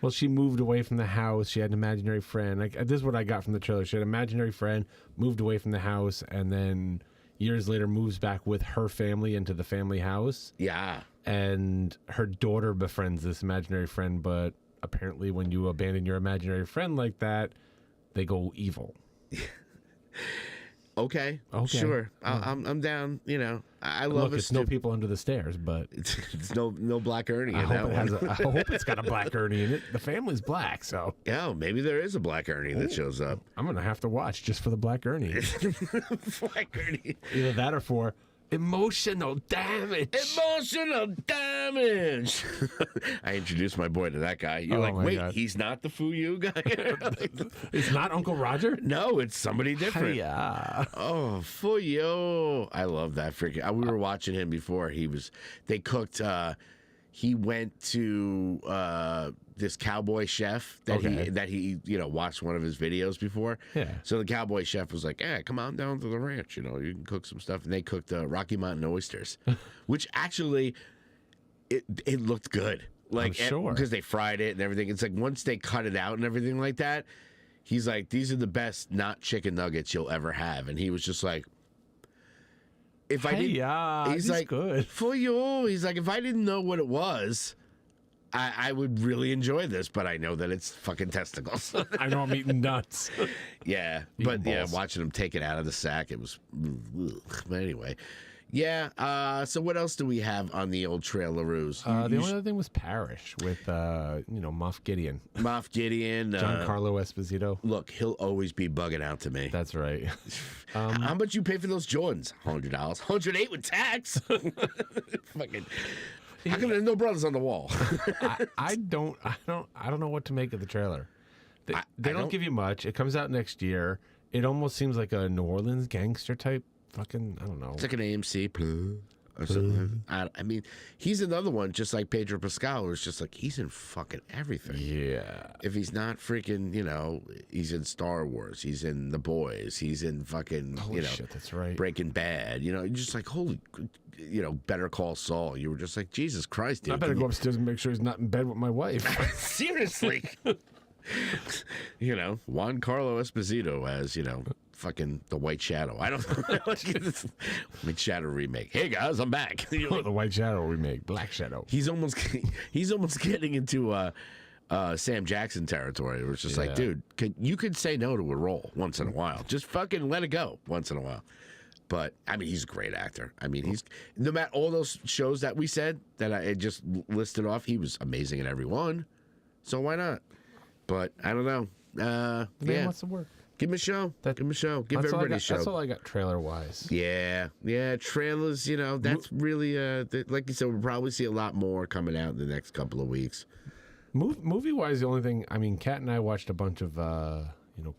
S4: Well, she moved away from the house. She had an imaginary friend. This is what I got from the trailer. She had an imaginary friend, moved away from the house, and then years later moves back with her family into the family house.
S3: Yeah.
S4: And her daughter befriends this imaginary friend, but apparently when you abandon your imaginary friend like that, they go evil.
S3: Okay. Sure. I'm down. I love it.
S4: It's no people under the stairs, but
S3: it's no Black Ernie in
S4: I
S3: that
S4: hope
S3: one.
S4: I hope it's got a Black Ernie in it. The family's black, so
S3: Yeah, maybe there is a Black Ernie that shows up.
S4: I'm gonna have to watch just for the Black Ernie.
S3: Black Ernie.
S4: Either that or for emotional damage.
S3: Emotional damage. I introduced my boy to that guy. You're like, wait,
S4: God.
S3: He's not the Fuyu guy?
S4: It's not Uncle Roger?
S3: No, it's somebody different.
S4: Yeah.
S3: Oh, Fuyu. I love that freaking. We were watching him before. They cooked, he went to this cowboy chef that he watched one of his videos before.
S4: Yeah.
S3: So the cowboy chef was like, "Yeah, come on down to the ranch. You can cook some stuff." And they cooked Rocky Mountain oysters, which actually it looked good. Like,
S4: sure,
S3: because they fried it and everything. It's like once they cut it out and everything like that, he's like, "These are the best not chicken nuggets you'll ever have." And he was just like, he's like,
S4: good
S3: for you. He's like, if I didn't know what it was, I would really enjoy this, but I know that it's fucking testicles.
S4: I know I'm eating nuts.
S3: Yeah,
S4: Eating
S3: but yeah,
S4: balls.
S3: watching him take it out of the sack, it was. But anyway, yeah. So what else do we have on the old Traileroos?
S4: The only other thing was Parish with Moff Gideon,
S3: Moff Gideon,
S4: Giancarlo Esposito.
S3: Look, he'll always be bugging out to me.
S4: That's right.
S3: How much you pay for those Jordans? $100, $108 with tax. Fucking. How come there's no brothers on the wall?
S4: I don't know what to make of the trailer. They don't give you much. It comes out next year. It almost seems like a New Orleans gangster type. Fucking, I don't know.
S3: It's like an AMC or something. I mean, he's another one, just like Pedro Pascal, who's just like, he's in fucking everything.
S4: Yeah.
S3: If he's not freaking, he's in Star Wars, he's in The Boys, he's in fucking,
S4: Shit, that's right.
S3: Breaking Bad. You're just like, holy, Better Call Saul. You were just like, Jesus Christ, dude.
S4: I better go upstairs and make sure he's not in bed with my wife.
S3: Seriously. Juan Carlo Esposito as, fucking the White Shadow. I don't know. White Shadow remake. Hey guys, I'm back.
S4: The White Shadow remake, Black Shadow.
S3: He's almost getting into Sam Jackson territory. Where it's just like, dude, you could say no to a role once in a while. Just fucking let it go once in a while. But I mean, he's a great actor. I mean, he's no matter all those shows that we said that I just listed off, he was amazing in every one. So why not? But I don't know.
S4: The man wants to work.
S3: Give him a show. Give him a show. Give everybody a show.
S4: That's all I got trailer wise.
S3: Yeah. Trailers. You know, that's really like you said. We'll probably see a lot more coming out in the next couple of weeks.
S4: Movie wise, the only thing, I mean, Kat and I watched a bunch of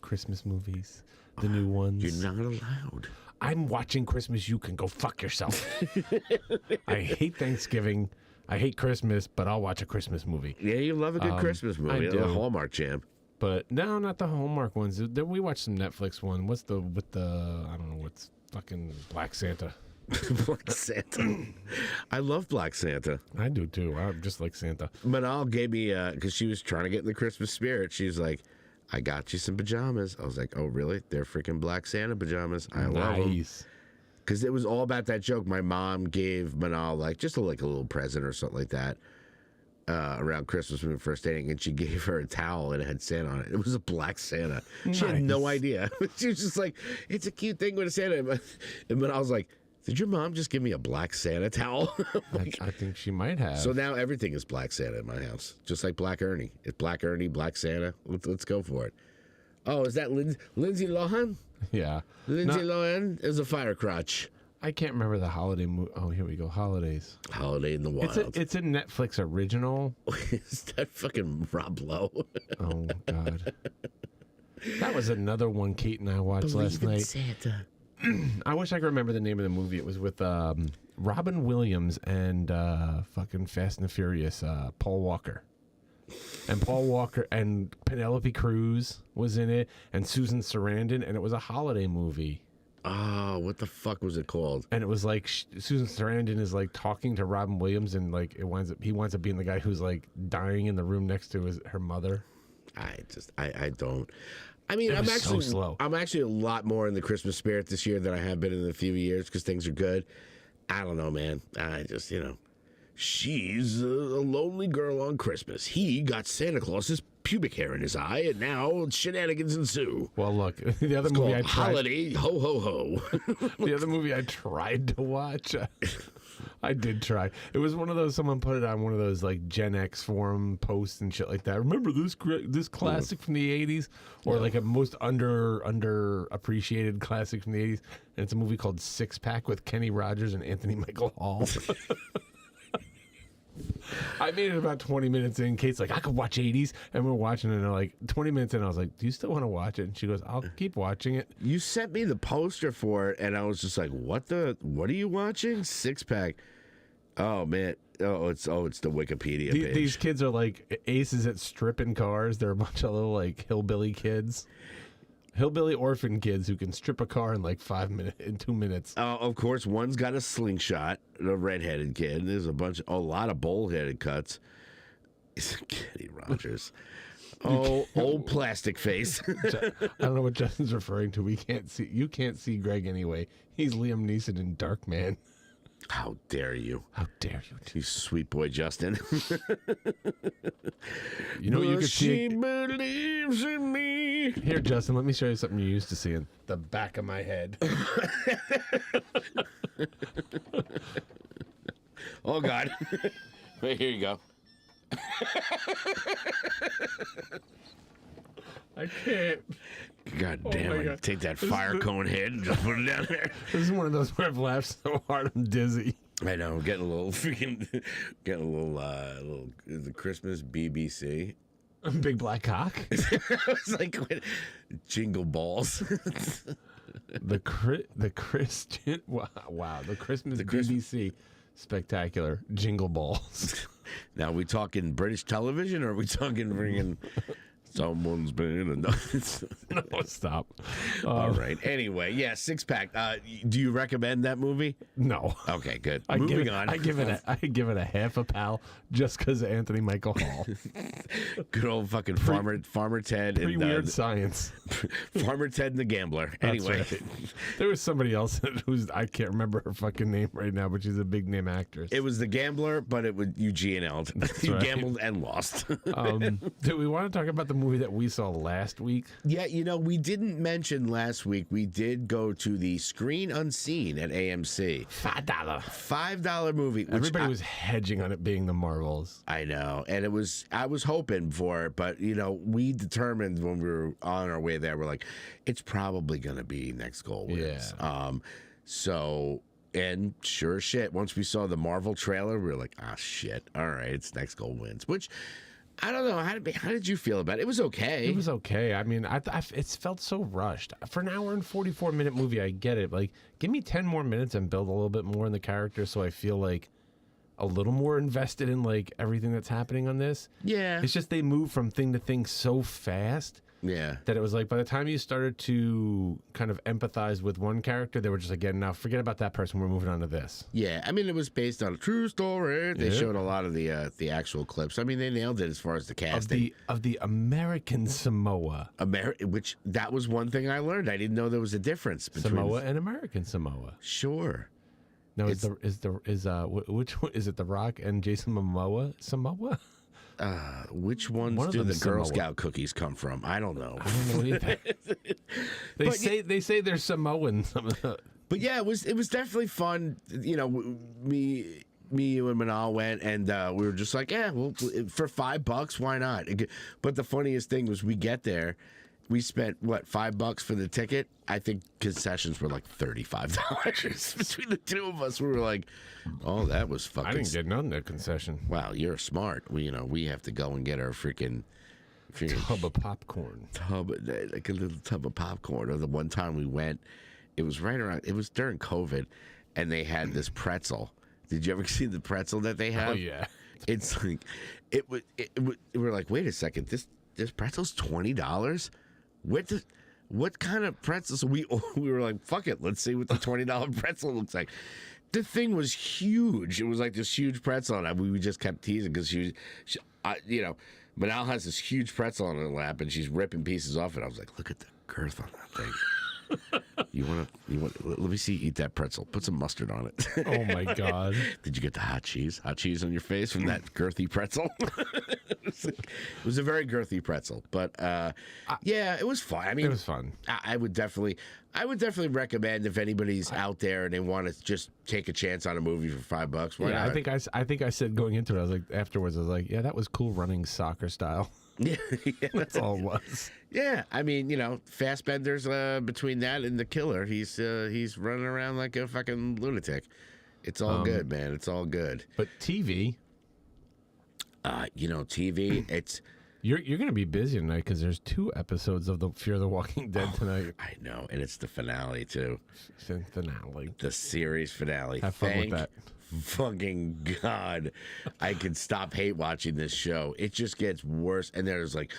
S4: Christmas movies, the new ones.
S3: You're not allowed.
S4: I'm watching Christmas. You can go fuck yourself. I hate Thanksgiving. I hate Christmas, but I'll watch a Christmas movie.
S3: Yeah, you love a good Christmas movie.
S4: I do.
S3: A Hallmark jam.
S4: But no, not the Hallmark ones. We watched some Netflix one. What's the I don't know, what's fucking Black Santa.
S3: Black Santa. I love Black Santa.
S4: I do too. I'm just like Santa.
S3: Manal gave me, because she was trying to get in the Christmas spirit, she's like, I got you some pajamas. I was like, oh, really? They're freaking Black Santa pajamas. I love them. Because it was all about that joke. My mom gave Manal like just a little present or something like that around Christmas when we were first dating, and she gave her a towel and it had Santa on it. It was a Black Santa. She had no idea. She was just like, it's a cute thing with a Santa. And Manal was like, did your mom just give me a Black Santa towel? Like,
S4: I think she might have.
S3: So now everything is Black Santa in my house, just like Black Ernie. It's Black Ernie, Black Santa. Let's go for it. Oh, is that Lindsay Lohan?
S4: Yeah.
S3: Lindsay Lohan is a fire crotch.
S4: I can't remember the holiday movie. Oh, here we go. Holidays.
S3: Holiday in the Wild.
S4: It's a Netflix original.
S3: Is that fucking Rob Lowe?
S4: Oh, God. That was another one Kate and I watched last night.
S3: Santa.
S4: I wish I could remember the name of the movie. It was with Robin Williams and fucking Fast and the Furious, Paul Walker. And Paul Walker and Penelope Cruz was in it, and Susan Sarandon, and it was a holiday movie.
S3: Oh, what the fuck was it called?
S4: And it was like Susan Sarandon is like talking to Robin Williams, and like he winds up being the guy who's like dying in the room next to her mother.
S3: I don't. I mean, I'm
S4: actually so slow.
S3: I'm actually a lot more in the Christmas spirit this year than I have been in a few years because things are good. I don't know, man. I just, she's a lonely girl on Christmas. He got Santa Claus's pubic hair in his eye, and now shenanigans ensue.
S4: Well, look, the other movie I tried.
S3: Holiday, ho ho ho.
S4: The other movie I tried to watch. I did try. It was one of those, someone put it on one of those like Gen X forum posts and shit like that. Remember this classic from the 80s? Or like a most underappreciated classic from the 80s. And it's a movie called Six Pack with Kenny Rogers and Anthony Michael Hall. I made it about 20 minutes in. Kate's like, I could watch 80s. And we're watching it, and like 20 minutes in, I was like, do you still want to watch it? And she goes, I'll keep watching it.
S3: You sent me the poster for it, and I was just like, what are you watching? Six Pack. Oh, man. It's the Wikipedia page.
S4: These kids are like aces at stripping cars. They're a bunch of little like hillbilly kids. Hillbilly orphan kids who can strip a car in like 2 minutes.
S3: Of course, one's got a slingshot, the redheaded kid. There's a lot of bowl-headed cuts. Kenny Rogers. Oh, old plastic face.
S4: I don't know what Justin's referring to. You can't see Greg anyway. He's Liam Neeson in Darkman.
S3: How dare you?
S4: How dare you?
S3: You sweet boy, Justin.
S4: You know what you could see?
S3: She believes in me.
S4: Here, Justin, let me show you something you used to see in the back of my head.
S3: Oh, God. Wait, here you go.
S4: I can't.
S3: God damn it. God. Take that fire cone head and just put it down there.
S4: This is one of those where I've laughed so hard I'm dizzy.
S3: I know. I'm getting a little the Christmas BBC.
S4: Big black cock.
S3: It's like jingle balls.
S4: the Christian. Wow. The Christmas BBC spectacular jingle balls.
S3: Now, are we talking British television or are we talking bringing Someone's been
S4: No, stop.
S3: All right. Anyway, yeah, Six Pack. Do you recommend that movie?
S4: No.
S3: Okay, good.
S4: I
S3: Moving on.
S4: I give it a half a pal just because of Anthony Michael Hall.
S3: Good old fucking Farmer Ted
S4: Pretty
S3: and
S4: weird science.
S3: Farmer Ted and the Gambler.
S4: That's
S3: Anyway,
S4: right. There was somebody else who's I can't remember her fucking name right now, but she's a big name actress.
S3: it was the Gambler, but it was you GNL'd. You
S4: right.
S3: gambled and lost.
S4: Do we want to talk about the movie that we saw last week?
S3: Yeah, we didn't mention last week. We did go to the Screen Unseen at AMC.
S4: $5.
S3: $5 movie. Which
S4: Everybody was hedging on it being the Marvels.
S3: I know, and I was hoping for it, but we determined when we were on our way there, we're like, it's probably gonna be Next Goal Wins.
S4: Yeah.
S3: So, and sure as shit, once we saw the Marvel trailer, we were like, ah, shit, all right, it's Next Goal Wins. Which I don't know, how did you feel about it? It was okay.
S4: It was okay. I mean, it felt so rushed for an hour and 44-minute movie. I get it. Like, give me 10 more minutes and build a little bit more in the character, so I feel like a little more invested in like everything that's happening on this.
S3: Yeah,
S4: It's just they move from thing to thing so fast
S3: yeah.
S4: that it was like by the time you started to kind of empathize with one character, they were just like, yeah, now forget about that person. We're moving on to this.
S3: Yeah, I mean, it was based on a true story. They
S4: Yeah.
S3: showed a lot of the actual clips. I mean, they nailed it as far as the casting.
S4: Of the American Samoa.
S3: Which that was one thing I learned. I didn't know there was a difference between
S4: Samoa and American Samoa.
S3: Sure.
S4: No, which one is it? The Rock and Jason Momoa? Samoa?
S3: Which ones
S4: One of
S3: do the
S4: them's
S3: Girl
S4: Samoa.
S3: Scout cookies come from? I don't know.
S4: I don't know either. They say they're Samoan.
S3: But yeah, it was definitely fun. Me, you, and Manal went, and we were just like, yeah, well, for $5, why not? But the funniest thing was, we get there, we spent what, $5 for the ticket. I think concessions were like $35 between the two of us. We were like, oh, that was fucking.
S4: I didn't get none of that concession.
S3: Wow, you're smart. We have to go and get our freaking
S4: Tub of popcorn.
S3: like a little tub of popcorn. Or the one time we went, it was during COVID, and they had this pretzel. Did you ever see the pretzel that they have?
S4: Oh yeah.
S3: It's like we were like, wait a second, this pretzel's $20. What kind of pretzel? So we were like, fuck it, let's see what the $20 pretzel looks like. The thing was huge. It was like this huge pretzel, and we just kept teasing because Manal has this huge pretzel on her lap, and she's ripping pieces off it. I was like, look at the girth on that thing. You want? Let me see you eat that pretzel. Put some mustard on it.
S4: Oh my god.
S3: Did you get the hot cheese? Hot cheese on your face from that girthy pretzel? It was a very girthy pretzel, but yeah, it was fun. I mean,
S4: It was fun.
S3: I would definitely recommend if anybody's out there and they want to just take a chance on a movie for $5. Why
S4: Yeah,
S3: not?
S4: I think I said going into it, I was like, afterwards, I was like, yeah, that was cool running soccer style.
S3: Yeah,
S4: That's all it was.
S3: yeah. I mean, Fassbender's between that and The Killer, he's running around like a fucking lunatic. It's all good, man. It's all good.
S4: But TV,
S3: TV. It's
S4: you're gonna be busy tonight because there's 2 episodes of the Fear the Walking Dead tonight.
S3: I know, and it's the finale too.
S4: Finale.
S3: The series finale.
S4: Have fun
S3: Thank
S4: with that.
S3: fucking God, I can stop hate watching this show. It just gets worse. And there's like,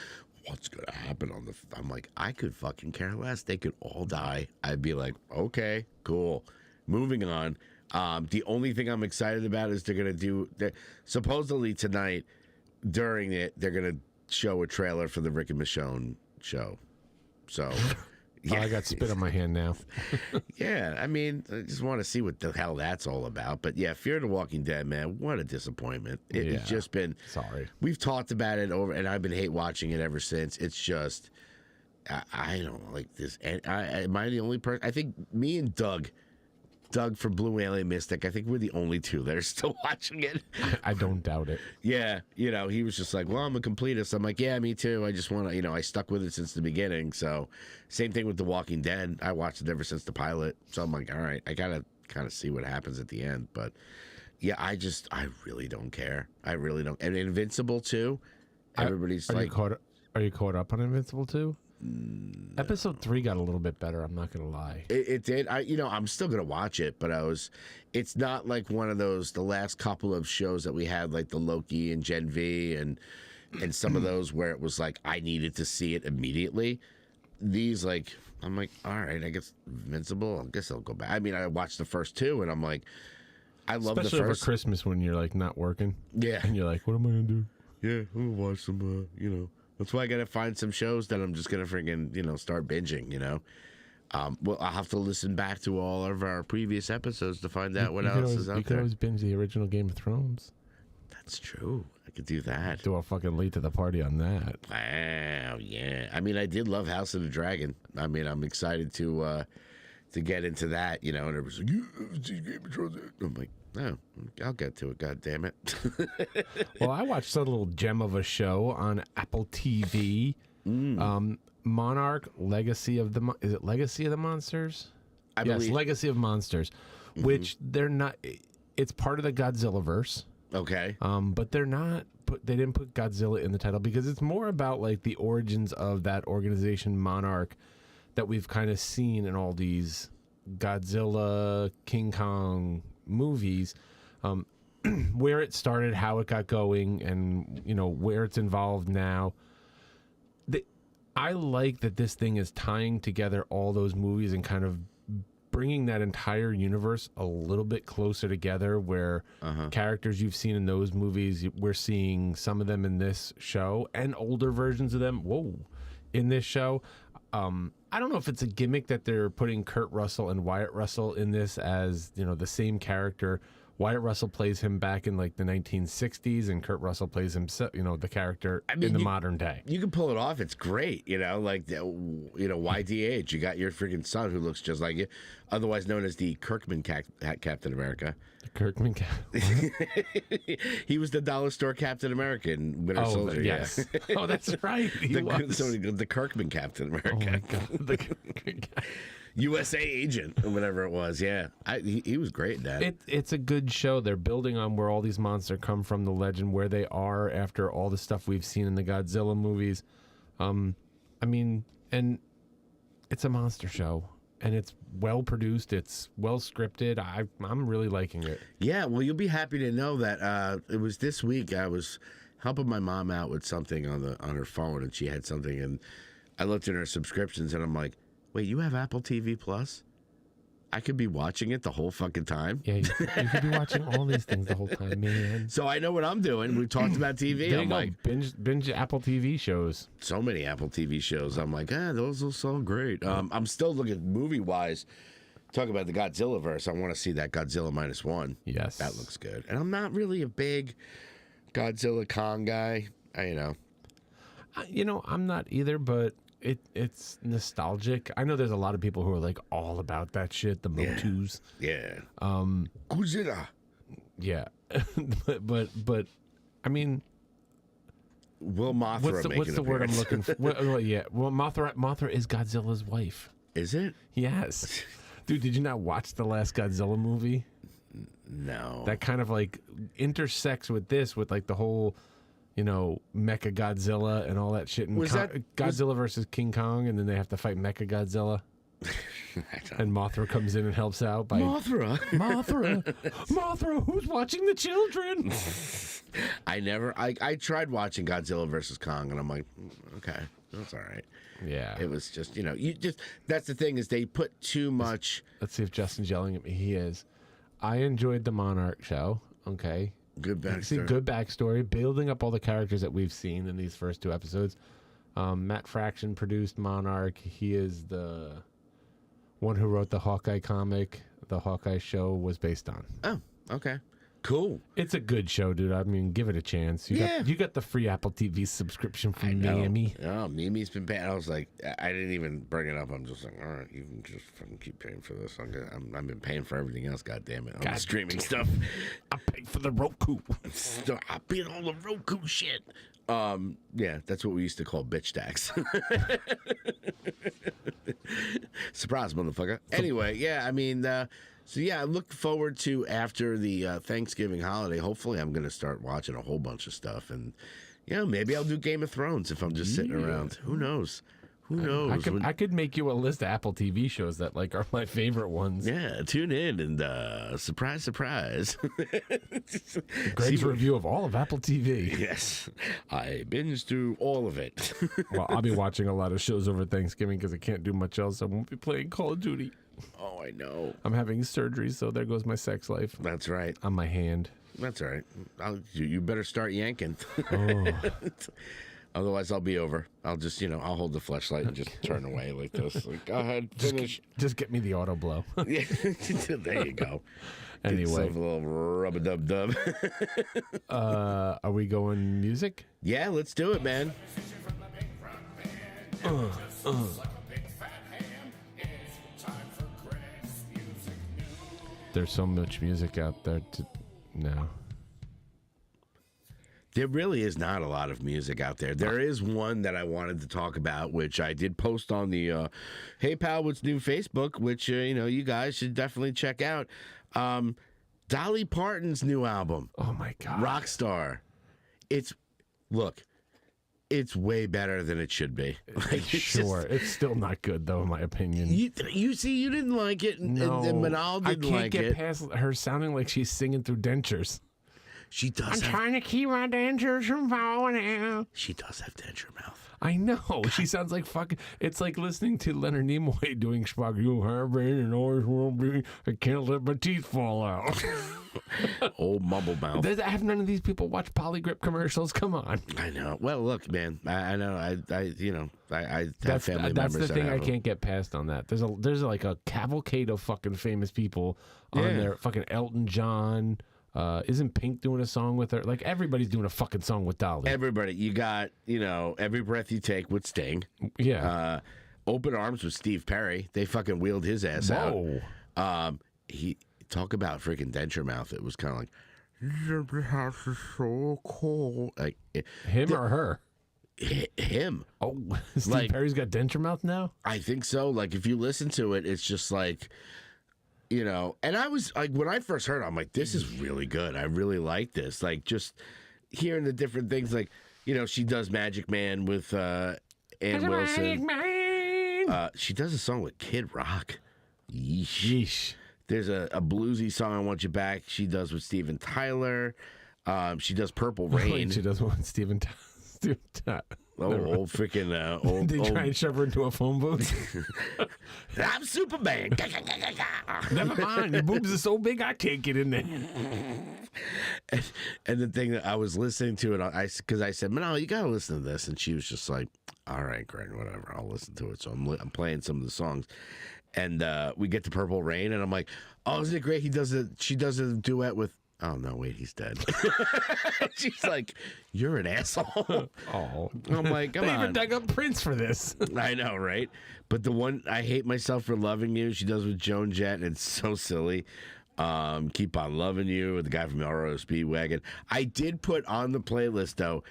S3: what's gonna happen on the? I'm like, I could fucking care less. They could all die. I'd be like, okay, cool. Moving on. The only thing I'm excited about is they're gonna do. Supposedly tonight, during it, they're gonna show a trailer for the Rick and Michonne show. So.
S4: Oh, I got spit on my hand now.
S3: Yeah, I mean, I just want to see what the hell that's all about. But yeah, Fear the Walking Dead, man, what a disappointment. It's just been.
S4: Sorry.
S3: We've talked about it over, and I've been hate watching it ever since. It's just, I don't like this. And am I the only person? I think me and Doug from Blue Alien Mystic, I think we're the only two that are still watching it.
S4: I don't doubt it.
S3: Yeah, he was just like, well, I'm a completist. I'm like, yeah, me too. I just want to, I stuck with it since the beginning. So, same thing with The Walking Dead. I watched it ever since the pilot. So I'm like, all right, I gotta kind of see what happens at the end. But yeah, I really don't care. I really don't. And Invincible too. Everybody's like,
S4: are you caught up on Invincible too? Episode 3 got a little bit better. I'm not gonna lie.
S3: It did. I'm still gonna watch it, but it's not like one of those. The last couple of shows that we had, like the Loki and Gen V and and some of those where it was like I needed to see it immediately. These like I'm like, all right, I guess Invincible. I guess I'll go back. I mean, I watched the first two, and I'm like, I love
S4: Especially
S3: the first.
S4: over Christmas when you're like not working.
S3: Yeah,
S4: And you're like, what am I gonna do?
S3: yeah, I'm gonna watch some. That's why I gotta find some shows that I'm just gonna freaking start binging. Well, I'll have to listen back to all of our previous episodes to find out what else is out
S4: You could
S3: there.
S4: always binge the original Game of Thrones.
S3: That's true. I could do that.
S4: Do a fucking late to the party on that.
S3: Wow, yeah. I mean, I did love House of the Dragon. I mean, I'm excited to get into that. And everyone's like, "Yeah, Game of Thrones." I'm like, no, I'll get to it. God damn it.
S4: Well, I watched a little gem of a show on Apple TV. Monarch, Legacy of the is it Legacy of the Monsters?
S3: I
S4: Yes,
S3: believe.
S4: Legacy of Monsters, which they're not. It's part of the Godzilla verse.
S3: Okay.
S4: But they're not. They didn't put Godzilla in the title because it's more about like the origins of that organization, Monarch, that we've kind of seen in all these Godzilla, King Kong movies. Where it started, how it got going, and where it's involved now. I like that this thing is tying together all those movies and kind of bringing that entire universe a little bit closer together, where characters you've seen in those movies, we're seeing some of them in this show and older versions of them. In this show. I don't know if it's a gimmick that they're putting Kurt Russell and Wyatt Russell in this as, the same character. Wyatt Russell plays him back in like the 1960s, and Kurt Russell plays himself, the character in the modern day.
S3: You can pull it off. It's great. YDH. You got your freaking son who looks just like you, otherwise known as the Kirkman Captain America.
S4: Kirkman.
S3: He was the dollar store Captain America in Winter Soldier.
S4: Yes. Oh, that's right.
S3: The Kirkman Captain America.
S4: Oh my God.
S3: USA agent or whatever it was. Yeah, he was great in that.
S4: It's a good show. They're building on where all these monsters come from, the legend, where they are after all the stuff we've seen in the Godzilla movies. And it's a monster show, and it's well produced. It's well scripted. I'm really liking it.
S3: Yeah, well, you'll be happy to know that it was this week. I was helping my mom out with something on her phone, and she had something, and I looked at her subscriptions, and I'm like, wait, you have Apple TV Plus? I could be watching it the whole fucking time.
S4: Yeah, you could be watching all these things the whole time, man.
S3: So I know what I'm doing. We've talked about TV.
S4: There
S3: I'm
S4: you go.
S3: like,
S4: binge Apple TV shows.
S3: so many Apple TV shows. I'm like, those will sound great. I'm still looking movie-wise. Talk about the Godzilla verse. I want to see that Godzilla -1.
S4: Yes.
S3: That looks good. And I'm not really a big Godzilla Kong guy.
S4: I'm not either, but it's nostalgic. I know there's a lot of people who are like all about that shit, the Motus.
S3: Yeah. Godzilla.
S4: Yeah. but I mean,
S3: Will Mothra
S4: what's the word I'm looking for? Well, Mothra is Godzilla's wife.
S3: Is it?
S4: Yes. Dude, did you not watch the last Godzilla movie?
S3: No.
S4: That kind of like intersects with this, with like the whole, Mecha Godzilla and all that shit. And Godzilla versus King Kong, and then they have to fight Mecha Godzilla. And Mothra comes in and helps out by
S3: Mothra,
S4: who's watching the children?
S3: I tried watching Godzilla versus Kong, and I'm like, okay, that's all right.
S4: Yeah.
S3: It was just, that's the thing, is they put too much.
S4: Let's see if Justin's yelling at me. He is. I enjoyed the Monarch show. Okay.
S3: Good backstory.
S4: See, good backstory, building up all the characters that we've seen in these first two episodes. Matt Fraction produced Monarch. He is the one who wrote the Hawkeye comic. The Hawkeye show was based on.
S3: Oh, okay. Cool.
S4: It's a good show, dude. I mean, give it a chance. You got the free Apple TV subscription from Mimi.
S3: Oh, Mimi's been paying. I was like, I didn't even bring it up. I'm just like, all right, you can just fucking keep paying for this. I've been paying for everything else. God damn it, on the streaming stuff.
S4: I paid for the Roku.
S3: I paid all the Roku shit. Yeah, that's what we used to call bitch tax. Surprise, motherfucker. Anyway, yeah, I mean, so yeah, I look forward to after the Thanksgiving holiday. Hopefully, I'm going to start watching a whole bunch of stuff, and maybe I'll do Game of Thrones if I'm just sitting around. Who knows? Who knows?
S4: I could make you a list of Apple TV shows that like are my favorite ones.
S3: Yeah, tune in and surprise, surprise.
S4: Greg's review of all of Apple TV.
S3: Yes, I binged through all of it.
S4: Well, I'll be watching a lot of shows over Thanksgiving because I can't do much else. I won't be playing Call of Duty.
S3: Oh, I know.
S4: I'm having surgery, so there goes my sex life.
S3: That's right.
S4: On my hand.
S3: That's all right. You better start yanking.
S4: Oh.
S3: Otherwise, I'll be over. I'll just, I'll hold the fleshlight and just turn away like this. Like, go ahead, finish.
S4: Just get me the auto blow.
S3: Yeah, there you go.
S4: Anyway.
S3: Get yourself a little rub-a-dub-dub.
S4: Are we going music?
S3: Yeah, let's do it, man.
S4: There's so much music out there now.
S3: There really is not a lot of music out there. There is one that I wanted to talk about, which I did post on the Hey Pal, What's New Facebook, which, you guys should definitely check out. Dolly Parton's new album.
S4: Oh, my God.
S3: Rockstar. It's way better than it should be.
S4: Sure. It's still not good, though, in my opinion.
S3: You see, you didn't like it, and Manal didn't like it.
S4: I can't get past her sounding like she's singing through dentures.
S3: She does.
S4: Trying to keep my dentures from falling out.
S3: She does have denture mouth.
S4: I know. God. She sounds like fucking. It's like listening to Leonard Nimoy doing Spock. You have been and always will be. I can't let my teeth fall out.
S3: Old mumble mouth.
S4: I have none of these people watch Polygrip commercials. Come on.
S3: I know. Well, look, man. I know. I have family
S4: that's
S3: members.
S4: That's the thing I
S3: them.
S4: can't get past on that. There's like a cavalcade of fucking famous people on there. Fucking Elton John. Isn't Pink doing a song with her? Like, everybody's doing a fucking song with Dolly.
S3: Everybody. You got, Every Breath You Take with Sting.
S4: Yeah.
S3: Open Arms with Steve Perry. They fucking wheeled his ass
S4: Whoa.
S3: out. He talk about freaking denture mouth. It was kind of like, the house is so cold. Like
S4: him or her?
S3: Him.
S4: Oh, Steve Perry's got denture mouth now?
S3: I think so. Like, if you listen to it, it's just like... and I was like, when I first heard it, I'm like, this is really good. I really like this. Like, just hearing the different things, like, she does Magic Man with Ann Wilson. She does a song with Kid Rock. Yeesh. There's a bluesy song, I Want You Back, she does with Steven Tyler. She does Purple Rain.
S4: She does one with Steven Tyler.
S3: Old freaking old.
S4: They try and shove her into a phone booth.
S3: I'm Superman.
S4: Never mind. Your boobs are so big, I can't get in there.
S3: And the thing that I was listening to it, because I said, "Manal, you gotta listen to this," and she was just like, "All right, Greg, whatever, I'll listen to it." So I'm playing some of the songs, and we get to Purple Rain, and I'm like, "Oh, isn't it great? She does a duet with." Oh, no, wait, he's dead. She's like, you're an asshole.
S4: Oh.
S3: I'm like, come on.
S4: They even dug up Prince for this.
S3: I know, right? But the one, I Hate Myself for Loving You, she does with Joan Jett, and it's so silly. Keep On Loving You with the guy from Euro Speedwagon. I did put on the playlist, though,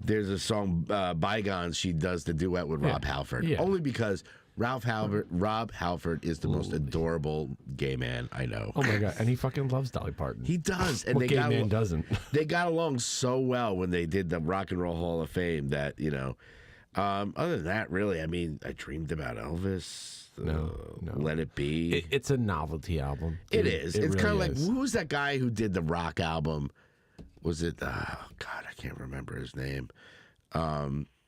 S3: there's a song, Bygones, she does the duet with Rob Halford. Yeah. Only because... Rob Halford is the most adorable gay man I know.
S4: Oh my God, and he fucking loves Dolly Parton.
S3: He does, and
S4: what gay man doesn't?
S3: They got along so well when they did the Rock and Roll Hall of Fame that other than that, really, I mean, I Dreamed About Elvis.
S4: No.
S3: Let It Be.
S4: It's a novelty album.
S3: It is. It's
S4: really
S3: kind of like, who was that guy who did the rock album? Was it? Oh God, I can't remember his name.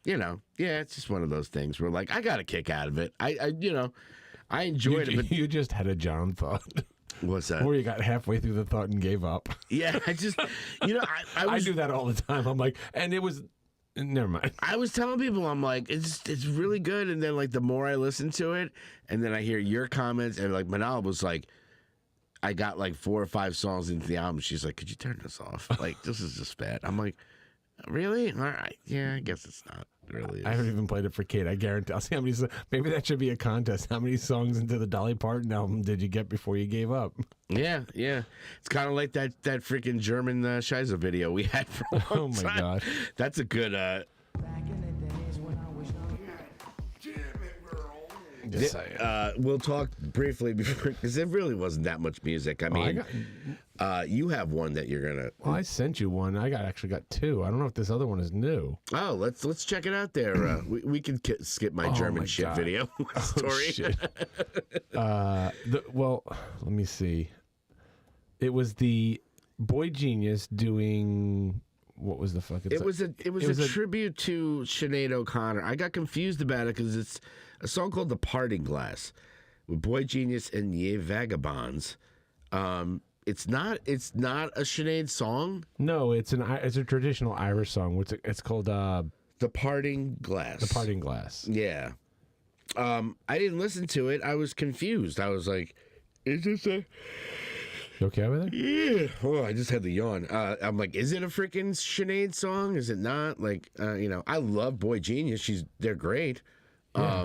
S3: It's just one of those things where, like, I got a kick out of it. I enjoyed it. But
S4: you just had a John thought.
S3: What's that?
S4: Or you got halfway through the thought and gave up.
S3: Yeah, I just,
S4: I do that all the time. I'm like, and it was, never mind.
S3: I was telling people, I'm like, it's really good. And then, like, the more I listen to it, and then I hear your comments, and, like, Manal was like, I got, like, 4 or 5 songs into the album. She's like, could you turn this off? Like, this is just bad. I'm like, really? All right. Yeah, I guess it's not. It really is.
S4: I haven't even played it for Kate. I guarantee. I'll see how many. Maybe that should be a contest. How many songs into the Dolly Parton album did you get before you gave up?
S3: Yeah. It's kind of like that freaking German Scheiße video we had for a long time.
S4: Oh my God.
S3: That's a good.
S4: Just saying.
S3: We'll talk briefly before, because it really wasn't that much music. I mean, you have one that you're gonna.
S4: Well, I sent you one. I actually got two. I don't know if this other one is new.
S3: Oh, let's check it out there. We can skip my German
S4: my
S3: shit
S4: God.
S3: video story.
S4: Oh, shit. Well, let me see. It was the Boy Genius doing. What was the fuck?
S3: It was a tribute to Sinead O'Connor. I got confused about it because it's a song called "The Parting Glass" with Boy Genius and Ye Vagabonds. It's not a Sinead song.
S4: No, it's a traditional Irish song. It's called
S3: "The Parting Glass."
S4: The Parting Glass.
S3: Yeah. I didn't listen to it. I was confused. I was like, "Is this a?"
S4: You okay over there?
S3: Yeah. Oh, I just had the yawn. I'm like, is it a freaking Sinead song? Is it not? Like, I love Boy Genius. They're great.
S4: Yeah.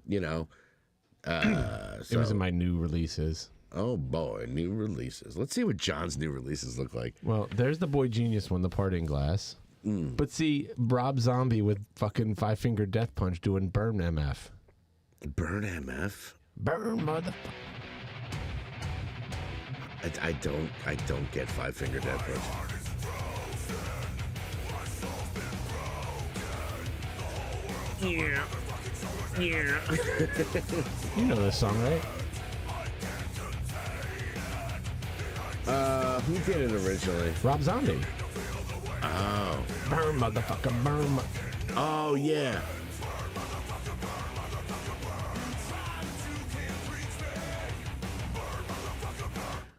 S3: It
S4: was in my new releases.
S3: Oh boy, new releases. Let's see what John's new releases look like.
S4: Well, there's the Boy Genius one, The Parting Glass. But see, Rob Zombie with fucking 5 Finger Death Punch doing Burn MF.
S3: Burn MF?
S4: Burn motherfucker.
S3: I don't get 5 Finger Death Punch. Yeah.
S4: You know this song, right?
S3: Who did it originally?
S4: Rob Zombie.
S3: Oh.
S4: Burn motherfucker, burn.
S3: Oh yeah.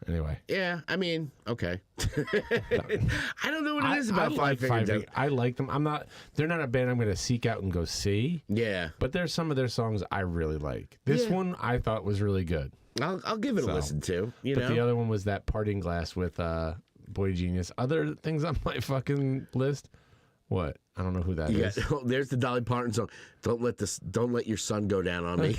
S4: Anyway.
S3: Yeah, I mean, okay. I don't know what it is about Five Finger Death.
S4: I like them. They're not a band I'm going to seek out and go see.
S3: Yeah.
S4: But there's some of their songs I really like. This one I thought was really good.
S3: I'll give it a listen to.
S4: But the other one was that Parting Glass with Boy Genius. Other things on my fucking list. What? I don't know who that is.
S3: Oh, there's the Dolly Parton song. Don't let your sun go down on me.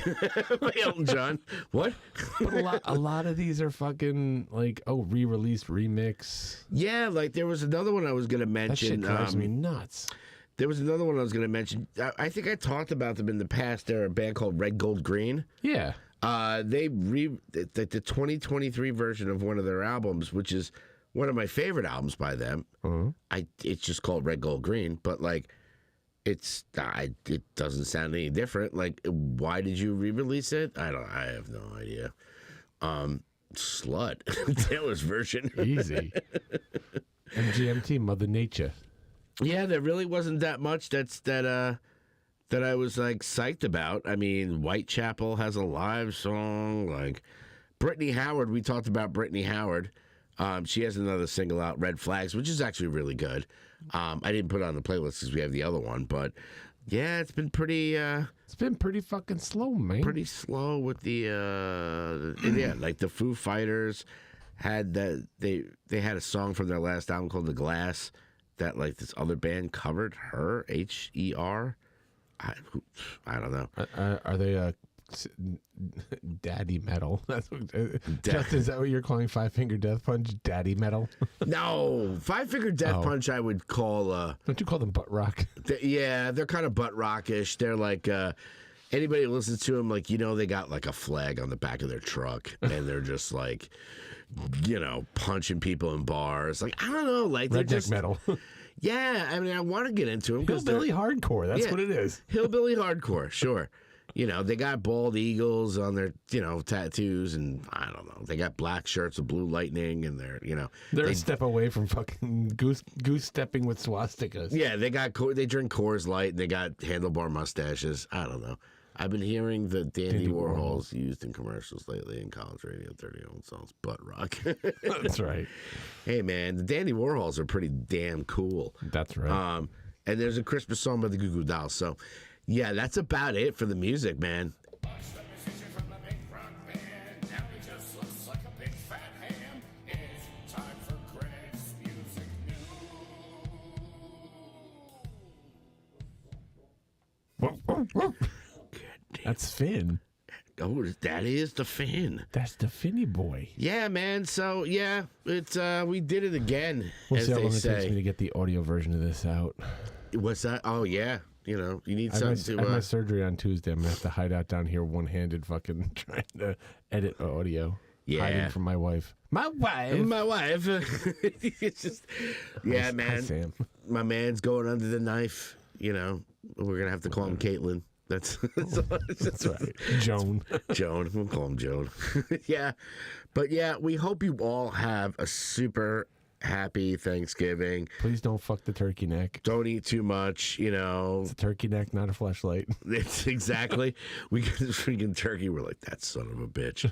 S3: By Elton John. What?
S4: But a lot of these are fucking like re-released, remix.
S3: Yeah, like there was another one I was gonna mention.
S4: That shit drives me nuts. There
S3: was another one I was gonna mention. I think I talked about them in the past. They're a band called Red Gold Green.
S4: Yeah.
S3: The 2023 version of one of their albums, which is one of my favorite albums by them. It's just called Red Gold Green, but like it doesn't sound any different. Like, why did you re-release it? I have no idea. Slut. Taylor's version.
S4: Easy. MGMT, Mother Nature.
S3: Yeah, there really wasn't that much that I was like psyched about. I mean, Whitechapel has a live song. Like Brittany Howard, we talked about Brittany Howard. She has another single out, Red Flags, which is actually really good. I didn't put it on the playlist because we have the other one, but yeah, it's been pretty.
S4: It's been pretty fucking slow, man.
S3: Pretty slow with the yeah, like the Foo Fighters had that they had a song from their last album called The Glass that like this other band covered. Her I don't know.
S4: Are they daddy metal? That's what, Justin, is that what you're calling 5 Finger Death Punch? Daddy metal?
S3: No, 5 Finger Death Punch I would call.
S4: Don't you call them butt rock?
S3: Yeah, they're kind of butt rockish. They're like anybody who listens to them, like they got like a flag on the back of their truck, and they're just like punching people in bars. Like I don't know, like they're just
S4: metal.
S3: Yeah, I mean, I want to get into them because
S4: hillbilly hardcore. That's what it is.
S3: Hillbilly hardcore, sure. They got bald eagles on their, tattoos, and I don't know. They got black shirts with blue lightning, and they're
S4: a step away from fucking goose stepping with swastikas.
S3: Yeah, they drink Coors Light, and they got handlebar mustaches. I don't know. I've been hearing the Dandy Warhols used in commercials lately in college radio, 30-year-old songs, butt rock.
S4: That's right.
S3: Hey, man, the Dandy Warhols are pretty damn cool.
S4: That's right.
S3: And there's a Christmas song by the Goo Goo Dolls, so... Yeah, that's about it for the music, man.
S4: That's Finn.
S3: Oh, that is the Finn.
S4: That's the Finny boy.
S3: Yeah, man. So yeah, it's we did it again.
S4: We'll
S3: as
S4: see how
S3: they
S4: long it
S3: say.
S4: takes me to get the audio version of this out.
S3: What's that? Oh yeah, you know, you need something to.
S4: I have my surgery on Tuesday. I'm gonna have to hide out down here, one-handed, fucking trying to edit audio.
S3: Yeah.
S4: Hiding from my wife. My wife.
S3: It's just, yeah,
S4: Hi,
S3: man.
S4: Sam.
S3: My man's going under the knife. You know, we're gonna have to call him Caitlin. That's
S4: right. Joan.
S3: Joan. We'll call him Joan. Yeah, but yeah, we hope you all have a super happy Thanksgiving.
S4: Please don't fuck the turkey neck.
S3: Don't eat too much. You know,
S4: It's a turkey neck, not a fleshlight.
S3: it's exactly. We get this freaking turkey. We're like, that son of a bitch.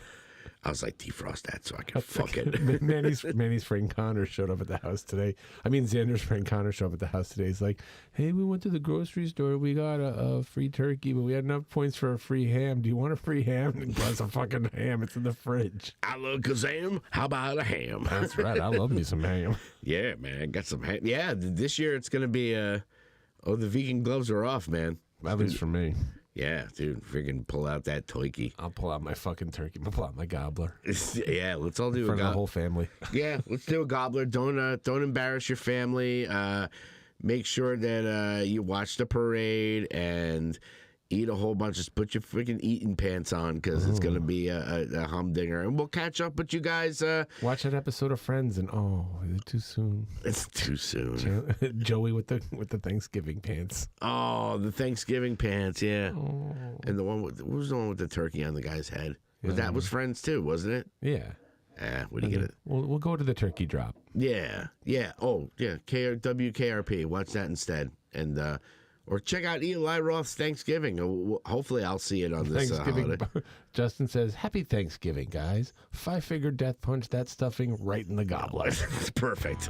S3: I was like, defrost that so I can fuck it.
S4: Manny's friend Connor showed up at the house today. I mean, Xander's friend Connor showed up at the house today. He's like, hey, we went to the grocery store. We got a free turkey, but we had enough points for a free ham. Do you want a free ham? And plus a fucking ham. It's in the fridge.
S3: I love Kazam. How about a ham?
S4: That's right. I love me some ham.
S3: Yeah, man. Got some ham. Yeah, this year it's going to be, the vegan gloves are off, man.
S4: At least for me.
S3: Yeah, dude, freaking pull out that toiki.
S4: I'll pull out my fucking turkey. I'll pull out my gobbler.
S3: Yeah, let's all do
S4: For
S3: a
S4: the
S3: gobbler.
S4: whole family.
S3: Yeah, let's do a gobbler. Don't embarrass your family. Make sure that you watch the parade and eat a whole bunch. Just put your freaking eating pants on because it's gonna be a humdinger. And we'll catch up with you guys.
S4: Watch that episode of Friends and is it too soon?
S3: It's too soon.
S4: Joey with the Thanksgiving pants.
S3: Oh, the Thanksgiving pants, yeah. Oh. And what was the one with the turkey on the guy's head? That was Friends too, wasn't it?
S4: Yeah.
S3: Where do you get it?
S4: We'll go to the turkey drop.
S3: Yeah. Oh, yeah. WKRP. Watch that instead. And or check out Eli Roth's Thanksgiving. Hopefully, I'll see it on this holiday.
S4: Justin says, "Happy Thanksgiving, guys! 5-figure death punch that stuffing right in the gobbler."
S3: It's perfect.